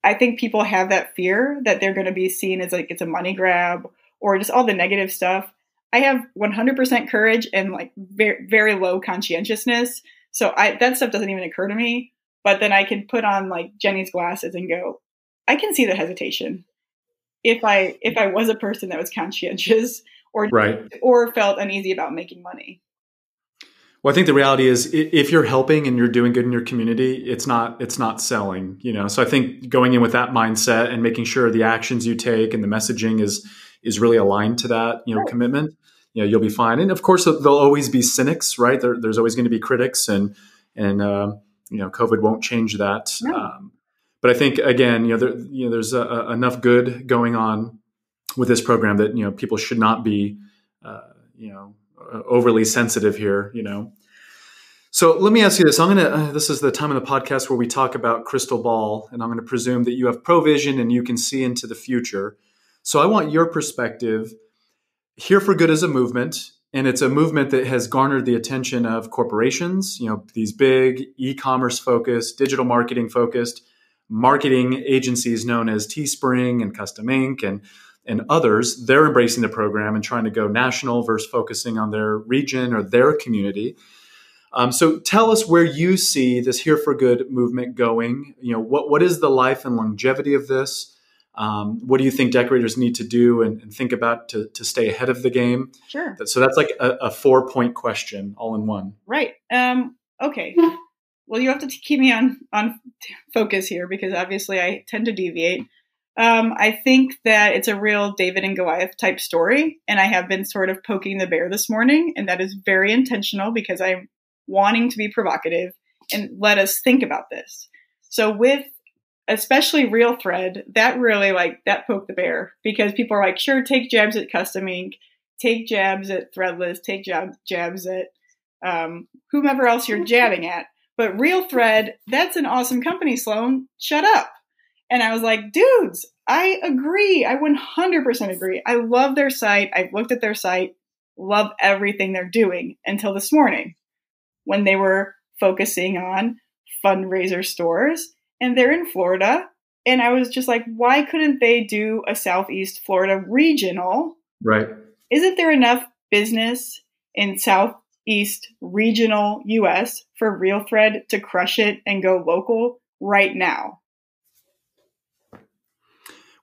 [SPEAKER 2] I think people have that fear that they're going to be seen as like it's a money grab or just all the negative stuff. I have 100% courage and like very, very low conscientiousness. So that stuff doesn't even occur to me. But then I can put on like Jenny's glasses and go, I can see the hesitation. If I was a person that was conscientious or
[SPEAKER 1] Right.
[SPEAKER 2] felt uneasy about making money.
[SPEAKER 1] Well, I think the reality is if you're helping and you're doing good in your community, it's not selling, So I think going in with that mindset and making sure the actions you take and the messaging is really aligned to that,
[SPEAKER 2] Right.
[SPEAKER 1] commitment, you'll be fine. And of course, there'll always be cynics, right? There's always going to be critics, and COVID won't change that.
[SPEAKER 2] No.
[SPEAKER 1] But I think again, there's enough good going on with this program that people should not be, overly sensitive here. So let me ask you this. This is the time of the podcast where we talk about crystal ball, and I'm going to presume that you have provision and you can see into the future. So I want your perspective. Here for Good is a movement, and it's a movement that has garnered the attention of corporations, these big e-commerce focused, digital marketing focused marketing agencies known as Teespring and Custom Ink and others. They're embracing the program and trying to go national versus focusing on their region or their community. So tell us where you see this Here for Good movement going. What is the life and longevity of this? What do you think decorators need to do and think about to stay ahead of the game?
[SPEAKER 2] Sure.
[SPEAKER 1] So that's like a 4-point question all in one.
[SPEAKER 2] Right. Okay. Well, you have to keep me on focus here because obviously I tend to deviate. I think that it's a real David and Goliath type story, and I have been sort of poking the bear this morning, and that is very intentional because I'm wanting to be provocative and let us think about this. So with especially Real Thread, that really that poked the bear because people are like, sure, take jabs at Custom Ink, take jabs at Threadless, take jabs at whomever else you're jabbing at. But Real Thread, that's an awesome company, Sloan. Shut up. And I was like, dudes, I agree. I 100% agree. I love their site. I've looked at their site, love everything they're doing until this morning when they were focusing on fundraiser stores. And they're in Florida. And I was just like, why couldn't they do a Southeast Florida regional?
[SPEAKER 1] Right.
[SPEAKER 2] Isn't there enough business in Southeast regional US for Real Thread to crush it and go local right now?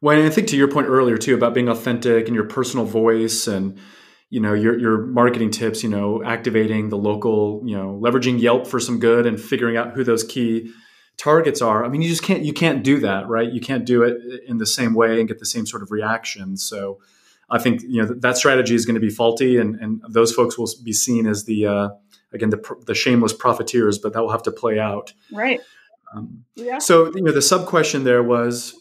[SPEAKER 1] Well, I think to your point earlier too about being authentic and your personal voice and your marketing tips, activating the local, leveraging Yelp for some good and figuring out who those key targets are. I mean, you can't do that, right? You can't do it in the same way and get the same sort of reaction. So I think, that strategy is going to be faulty and those folks will be seen as the shameless profiteers, but that will have to play out.
[SPEAKER 2] Right. Yeah.
[SPEAKER 1] So, the sub question there was,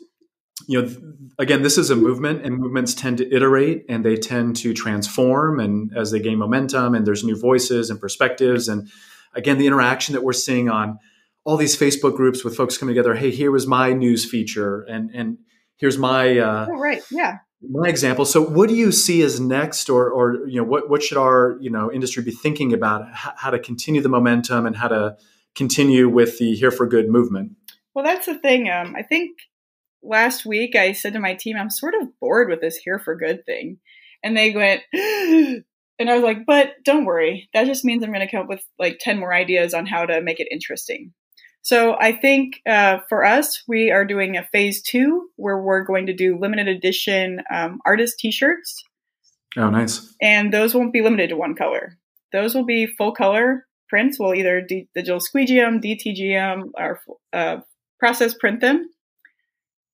[SPEAKER 1] again, this is a movement and movements tend to iterate and they tend to transform. And as they gain momentum and there's new voices and perspectives. And again, the interaction that we're seeing on all these Facebook groups with folks coming together. Hey, here was my news feature and here's my,
[SPEAKER 2] right. Yeah.
[SPEAKER 1] my example. So what do you see as next or what should our, industry be thinking about how to continue the momentum and how to continue with the Here for Good movement?
[SPEAKER 2] Well, that's the thing. I think last week I said to my team, I'm sort of bored with this Here for Good thing. And they went, and I was like, but don't worry. That just means I'm going to come up with 10 more ideas on how to make it interesting. So I think for us, we are doing a phase 2 where we're going to do limited edition artist t-shirts.
[SPEAKER 1] Oh, nice.
[SPEAKER 2] And those won't be limited to one color. Those will be full color prints. We'll either digital squeegee them, DTG them, or process print them.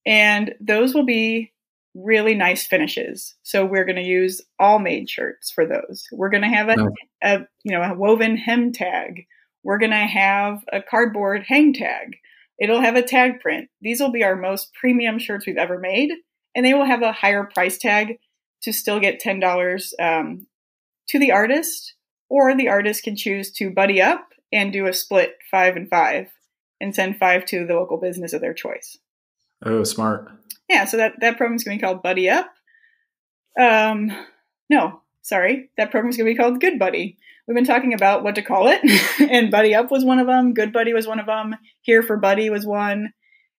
[SPEAKER 2] And those will be really nice finishes. So we're going to use all made shirts for those. We're going to have a woven hem tag. We're going to have a cardboard hang tag. It'll have a tag print. These will be our most premium shirts we've ever made. And they will have a higher price tag to still get $10 to the artist. Or the artist can choose to buddy up and do a split 5 and 5 and send 5 to the local business of their choice.
[SPEAKER 1] Oh, smart.
[SPEAKER 2] Yeah, so that program is going to be called Buddy Up. No, sorry. That program is going to be called Good Buddy. We've been talking about what to call it, and Buddy Up was one of them. Good Buddy was one of them. Here for Buddy was one.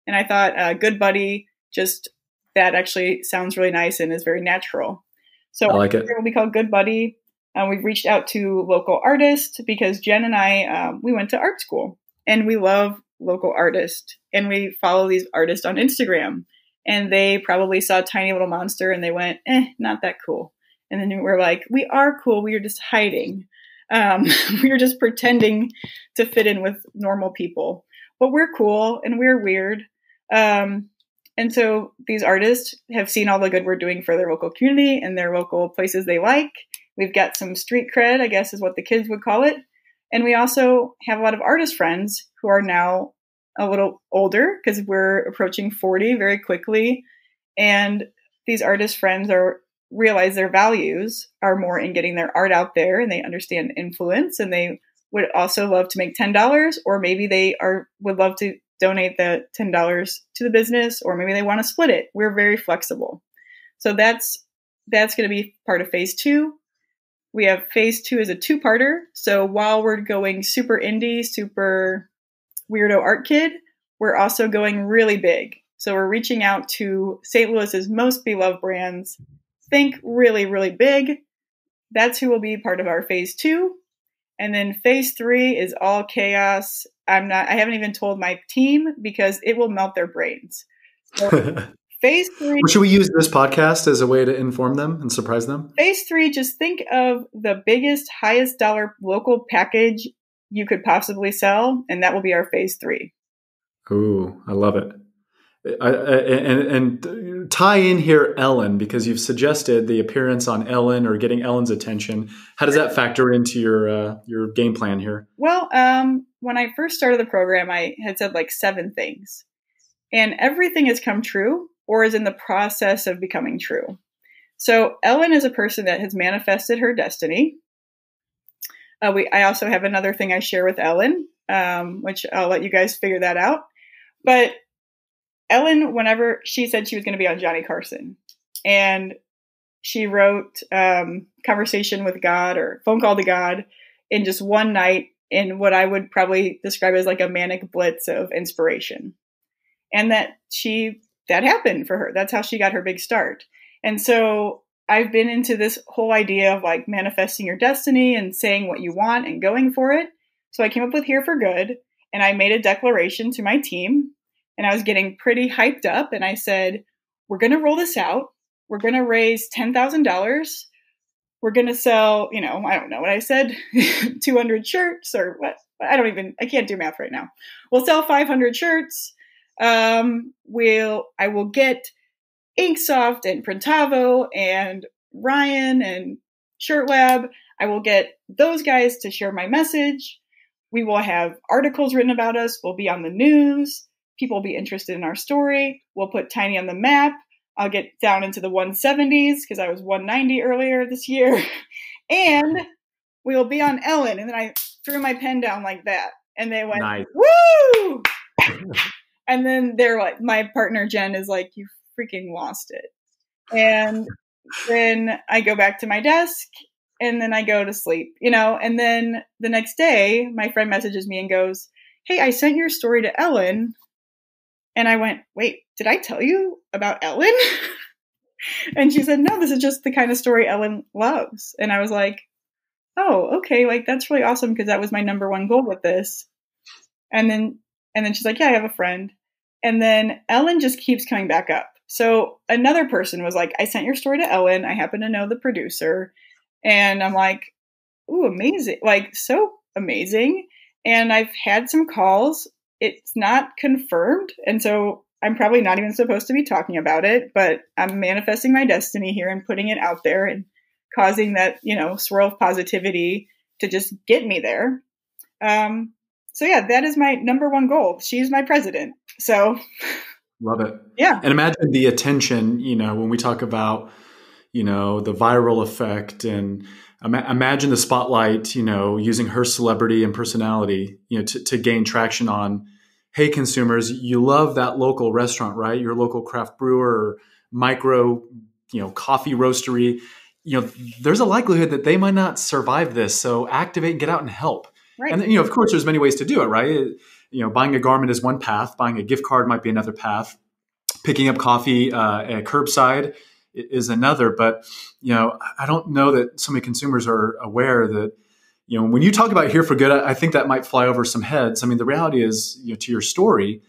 [SPEAKER 2] And I thought Good Buddy, that actually sounds really nice and is very natural. So
[SPEAKER 1] I like it.
[SPEAKER 2] It will be called Good Buddy. We've reached out to local artists because Jen and I, we went to art school, and we love local artists. And we follow these artists on Instagram. And they probably saw Tiny Little Monster, and they went, not that cool. And then we're like, we are cool. We are just hiding. We are just pretending to fit in with normal people, but we're cool and we're weird. And so these artists have seen all the good we're doing for their local community and their local places they like. We've got some street cred, I guess is what the kids would call it. And we also have a lot of artist friends who are now a little older because we're approaching 40 very quickly. And these artist friends realize their values are more in getting their art out there, and they understand influence, and they would also love to make $10, or maybe they would love to donate the $10 to the business, or maybe they want to split it. We're very flexible. So that's going to be part of phase 2. We have phase 2 as a 2-parter. So while we're going super indie, super weirdo art kid, we're also going really big. So we're reaching out to St. Louis's most beloved brands. Think really, really big. That's who will be part of our phase 2. And then phase 3 is all chaos. I haven't even told my team because it will melt their brains. So phase 3.
[SPEAKER 1] Well, should we use this podcast as a way to inform them and surprise them?
[SPEAKER 2] Phase 3, just think of the biggest, highest dollar local package you could possibly sell. And that will be our phase 3.
[SPEAKER 1] Ooh, I love it. And tie in here Ellen, because you've suggested the appearance on Ellen or getting Ellen's attention. How does that factor into your game plan here?
[SPEAKER 2] Well, when I first started the program, I had said like 7 things, and everything has come true or is in the process of becoming true. So Ellen is a person that has manifested her destiny. I also have another thing I share with Ellen, which I'll let you guys figure that out. But Ellen, whenever she said she was going to be on Johnny Carson, and she wrote Conversation with God or Phone Call to God in just one night in what I would probably describe as like a manic blitz of inspiration. And that happened for her. That's how she got her big start. And so I've been into this whole idea of like manifesting your destiny and saying what you want and going for it. So I came up with Here for Good, and I made a declaration to my team. And I was getting pretty hyped up, and I said, we're going to roll this out. We're going to raise $10,000. We're going to sell, I don't know what I said, 200 shirts or what? I can't do math right now. We'll sell 500 shirts. I will get InkSoft and Printavo and Ryan and ShirtLab. I will get those guys to share my message. We will have articles written about us. We'll be on the news. People will be interested in our story. We'll put Tiny on the map. I'll get down into the 170s because I was 190 earlier this year. And we will be on Ellen. And then I threw my pen down like that. And they went, nice. Woo! And then they're like, my partner Jen is like, you freaking lost it. And then I go back to my desk and then I go to sleep, and then the next day my friend messages me and goes, hey, I sent your story to Ellen. And I went, wait, did I tell you about Ellen? And she said, no, this is just the kind of story Ellen loves. And I was like, oh, okay. Like, that's really awesome. Because that was my number one goal with this. And then she's like, yeah, I have a friend. And then Ellen just keeps coming back up. So another person was like, I sent your story to Ellen. I happen to know the producer. And I'm like, ooh, amazing. Like, so amazing. And I've had some calls. It's not confirmed. And so I'm probably not even supposed to be talking about it, but I'm manifesting my destiny here and putting it out there and causing that, swirl of positivity to just get me there. So yeah, that is my number one goal. She's my president. So
[SPEAKER 1] love it.
[SPEAKER 2] Yeah.
[SPEAKER 1] And imagine the attention, when we talk about, the viral effect, and imagine the spotlight, using her celebrity and personality, to gain traction on, hey, consumers, you love that local restaurant, right? Your local craft brewer or micro, coffee roastery. There's a likelihood that they might not survive this. So activate and get out and help.
[SPEAKER 2] Right.
[SPEAKER 1] And then, of course, there's many ways to do it, right? Buying a garment is one path. Buying a gift card might be another path. Picking up coffee at curbside is another. But, I don't know that so many consumers are aware that, when you talk about Here for Good, I think that might fly over some heads. I mean, the reality is, to your story,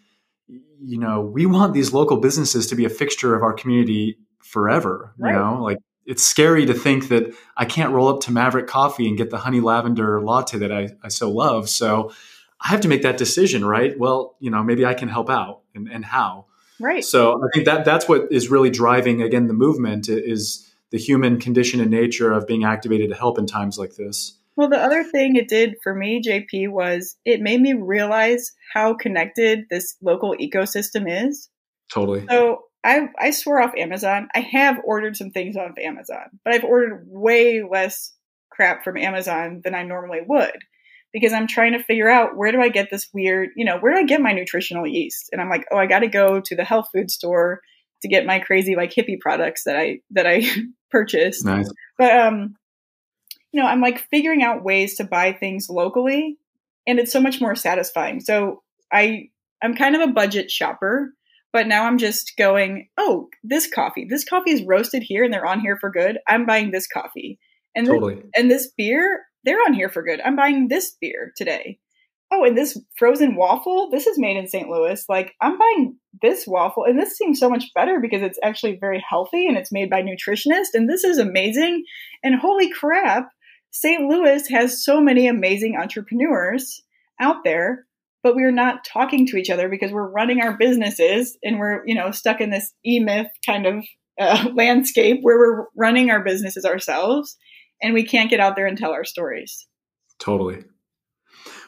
[SPEAKER 1] we want these local businesses to be a fixture of our community forever.
[SPEAKER 2] Right.
[SPEAKER 1] Like it's scary to think that I can't roll up to Maverick Coffee and get the honey lavender latte that I so love. So I have to make that decision, right? Well, maybe I can help out, and how.
[SPEAKER 2] Right.
[SPEAKER 1] So I think that's what is really driving, again, the movement is the human condition and nature of being activated to help in times like this.
[SPEAKER 2] Well, the other thing it did for me, JP, was it made me realize how connected this local ecosystem is.
[SPEAKER 1] Totally.
[SPEAKER 2] So I swore off Amazon. I have ordered some things off Amazon, but I've ordered way less crap from Amazon than I normally would, because I'm trying to figure out, where do I get this weird, where do I get my nutritional yeast? And I'm like, I got to go to the health food store to get my crazy like hippie products that I purchased.
[SPEAKER 1] Nice.
[SPEAKER 2] But I'm like figuring out ways to buy things locally, and it's so much more satisfying. So I'm kind of a budget shopper, but now I'm just going, this coffee is roasted here and they're on Here for Good. I'm buying this coffee. And
[SPEAKER 1] totally.
[SPEAKER 2] And this beer, they're on Here for Good. I'm buying this beer today. Oh, and this frozen waffle, this is made in St. Louis. Like, I'm buying this waffle, and this seems so much better because it's actually very healthy and it's made by nutritionists, and this is amazing. And holy crap, St. Louis has so many amazing entrepreneurs out there, but we're not talking to each other because we're running our businesses, and we're, stuck in this e-myth kind of landscape where we're running our businesses ourselves, and we can't get out there and tell our stories.
[SPEAKER 1] Totally.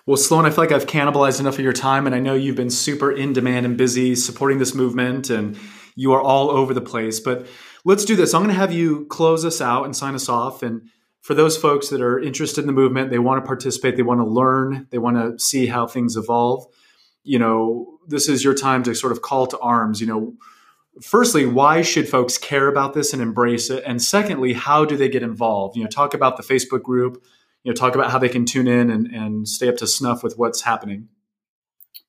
[SPEAKER 1] Well, Sloan, I feel like I've cannibalized enough of your time, and I know you've been super in demand and busy supporting this movement, and you are all over the place. But let's do this. I'm going to have you close us out and sign us off. And for those folks that are interested in the movement, they want to participate, they want to learn, they want to see how things evolve, this is your time to sort of call to arms. Firstly, why should folks care about this and embrace it? And secondly, how do they get involved? Talk about the Facebook group. Talk about how they can tune in and stay up to snuff with what's happening.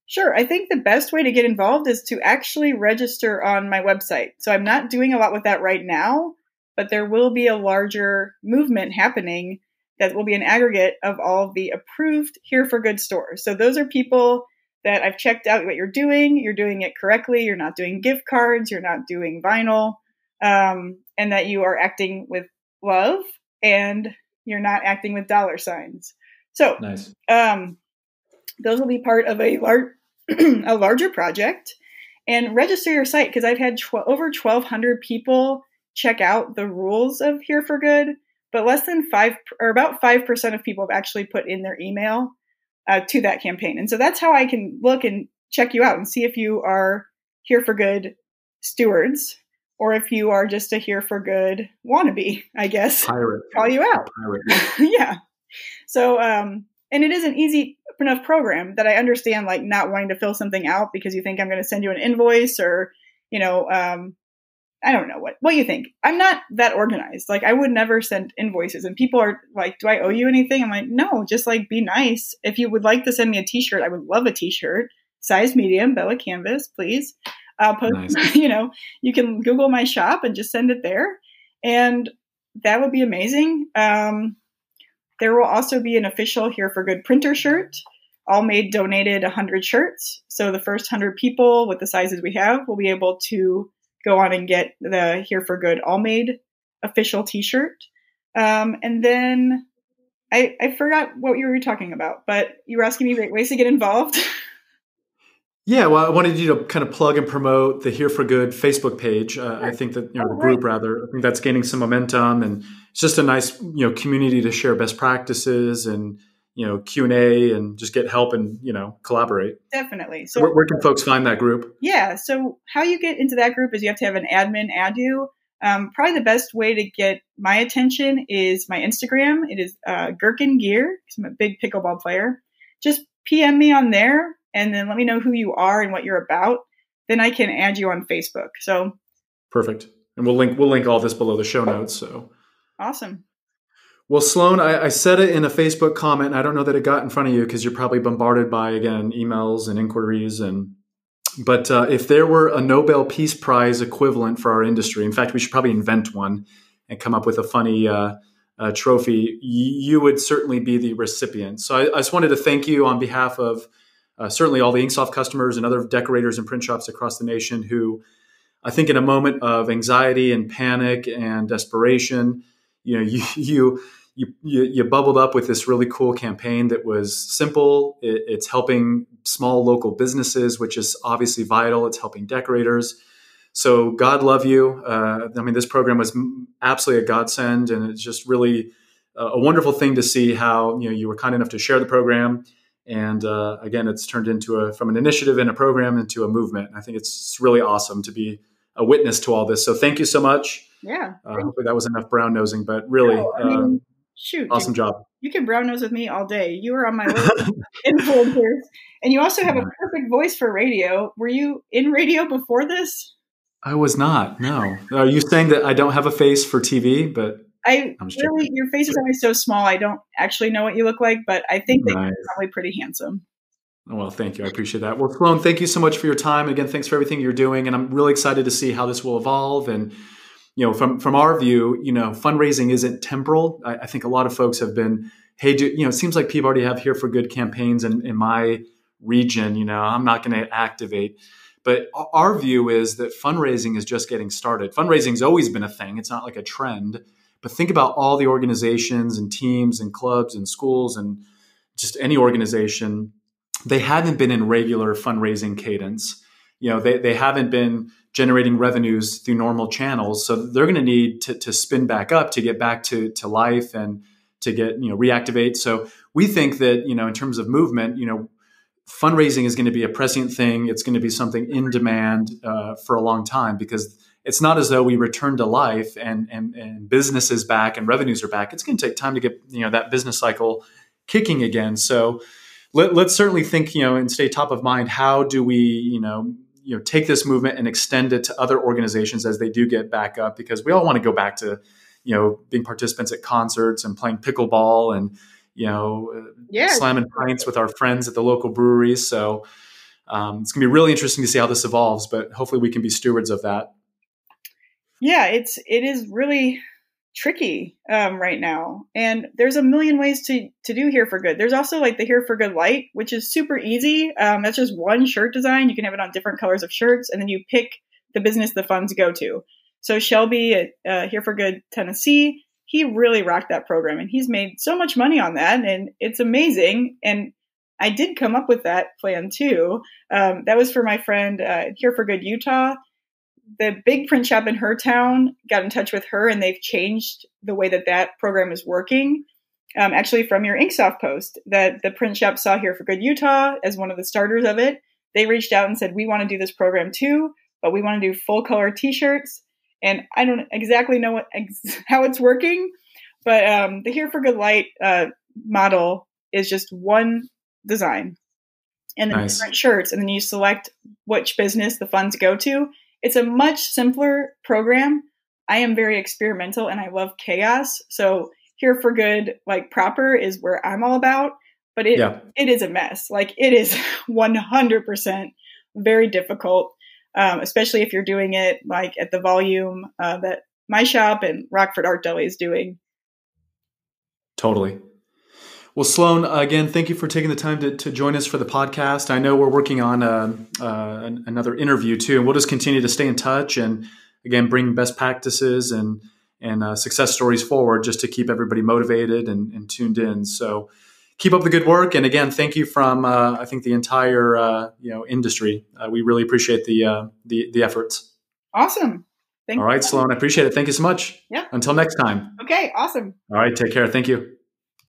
[SPEAKER 2] Sure. I think the best way to get involved is to actually register on my website. So I'm not doing a lot with that right now, but there will be a larger movement happening that will be an aggregate of all of the approved Here for Good stores. So those are people that I've checked out what you're doing it correctly, you're not doing gift cards, you're not doing vinyl, and that you are acting with love, and you're not acting with dollar signs. So
[SPEAKER 1] nice.
[SPEAKER 2] Those will be part of a larger project. And register your site, because I've had over 1,200 people check out the rules of Here for Good, but less than about 5% of people have actually put in their email to that campaign. And so that's how I can look and check you out and see if you are Here for Good stewards, or if you are just a Here for Good wannabe, I guess.
[SPEAKER 1] Pirate.
[SPEAKER 2] Call you out.
[SPEAKER 1] Pirate.
[SPEAKER 2] Yeah. So, and it is an easy enough program that I understand, like, not wanting to fill something out because you think I'm going to send you an invoice, or, I don't know what you think. I'm not that organized. Like, I would never send invoices, and people are like, do I owe you anything? I'm like, no, just like be nice. If you would like to send me a t-shirt, I would love a t-shirt, size medium, Bella Canvas, please. I'll post, nice. You can Google my shop and just send it there. And that would be amazing. There will also be an official Here for Good printer shirt. All Made donated 100 shirts. So the first 100 people with the sizes we have will be able to go on and get the Here for Good All Made official t-shirt. And then I forgot what you were talking about, but you were asking me ways to get involved.
[SPEAKER 1] Yeah, well, I wanted you to kind of plug and promote the Here for Good Facebook page. Sure. I think that, the group, rather, I think that's gaining some momentum, and it's just a nice, community to share best practices and, Q&A and just get help and, collaborate.
[SPEAKER 2] Definitely. So
[SPEAKER 1] where can folks find that group?
[SPEAKER 2] Yeah. So how you get into that group is you have to have an admin add you. Probably the best way to get my attention is my Instagram. It is Gherkin Gear, because I'm a big pickleball player. Just PM me on there, and then let me know who you are and what you're about. Then I can add you on Facebook. So
[SPEAKER 1] perfect. And we'll link all this below the show notes. So
[SPEAKER 2] awesome.
[SPEAKER 1] Well, Sloan, I said it in a Facebook comment. I don't know that it got in front of you because you're probably bombarded by, again, emails and inquiries. But if there were a Nobel Peace Prize equivalent for our industry, in fact, we should probably invent one and come up with a funny trophy, you would certainly be the recipient. So I just wanted to thank you on behalf of certainly all the InkSoft customers and other decorators and print shops across the nation who I think in a moment of anxiety and panic and desperation, you bubbled up with this really cool campaign that was simple. It's helping small local businesses, which is obviously vital. It's helping decorators. So God love you. This program was absolutely a godsend, and it's just really a wonderful thing to see how you were kind enough to share the program. And again, it's turned into from an initiative and a program into a movement. I think it's really awesome to be a witness to all this. So thank you so much.
[SPEAKER 2] Yeah.
[SPEAKER 1] Hopefully that was enough brown nosing, but really,
[SPEAKER 2] shoot,
[SPEAKER 1] awesome job.
[SPEAKER 2] You can brown nose with me all day. You were on my list of influencers, and you also have a perfect voice for radio. Were you in radio before this?
[SPEAKER 1] I was not. No. Are you saying that I don't have a face for TV? But
[SPEAKER 2] your face is always so small. I don't actually know what you look like, but I think that you're probably pretty handsome.
[SPEAKER 1] Well, thank you. I appreciate that. Well, Sloan, thank you so much for your time. Again, thanks for everything you're doing. And I'm really excited to see how this will evolve. And, from our view, fundraising isn't temporal. I think a lot of folks have been, hey, it seems like people already have Here for Good campaigns in my region. I'm not going to activate. But our view is that fundraising is just getting started. Fundraising's always been a thing. It's not like a trend. But think about all the organizations and teams and clubs and schools and just any organization. They haven't been in regular fundraising cadence. They haven't been generating revenues through normal channels. So they're going to need to spin back up to get back to life and to get, reactivate. So we think that, in terms of movement, fundraising is going to be a prescient thing. It's going to be something in demand for a long time, because it's not as though we return to life and business is back and revenues are back. It's going to take time to get, that business cycle kicking again. So let's certainly think, and stay top of mind. How do we, take this movement and extend it to other organizations as they do get back up? Because we all want to go back to, being participants at concerts and playing pickleball and, slamming pints with our friends at the local breweries. So it's going to be really interesting to see how this evolves, but hopefully we can be stewards of that.
[SPEAKER 2] Yeah, it is really tricky right now. And there's a million ways to do Here for Good. There's also like the Here for Good Light, which is super easy. That's just one shirt design. You can have it on different colors of shirts, and then you pick the business the funds go to. So Shelby at Here for Good Tennessee, he really rocked that program, and he's made so much money on that, and it's amazing. And I did come up with that plan too. That was for my friend Here for Good Utah. The big print shop in her town got in touch with her, and they've changed the way that program is working. Actually, from your InkSoft post, that the print shop saw Here for Good Utah as one of the starters of it. They reached out and said, we want to do this program too, but we want to do full color t-shirts. And I don't exactly know how it's working, but the Here for Good Light model is just one design and then different shirts. And then you select which business the funds go to. It's a much simpler program. I am very experimental and I love chaos. So Here for Good, like proper, is where I'm all about, but it is a mess. Like it is 100% very difficult, especially if you're doing it like at the volume that my shop and Rockford Art Deli is doing.
[SPEAKER 1] Totally. Well, Sloan, again, thank you for taking the time to join us for the podcast. I know we're working on another interview too, and we'll just continue to stay in touch and, again, bring best practices and success stories forward just to keep everybody motivated and tuned in. So keep up the good work. And again, thank you from, I think, the entire industry. We really appreciate the efforts.
[SPEAKER 2] Awesome.
[SPEAKER 1] All right, Sloan, I appreciate it. Thank you so much.
[SPEAKER 2] Yeah.
[SPEAKER 1] Until next time.
[SPEAKER 2] Okay, awesome.
[SPEAKER 1] All right, take care. Thank you.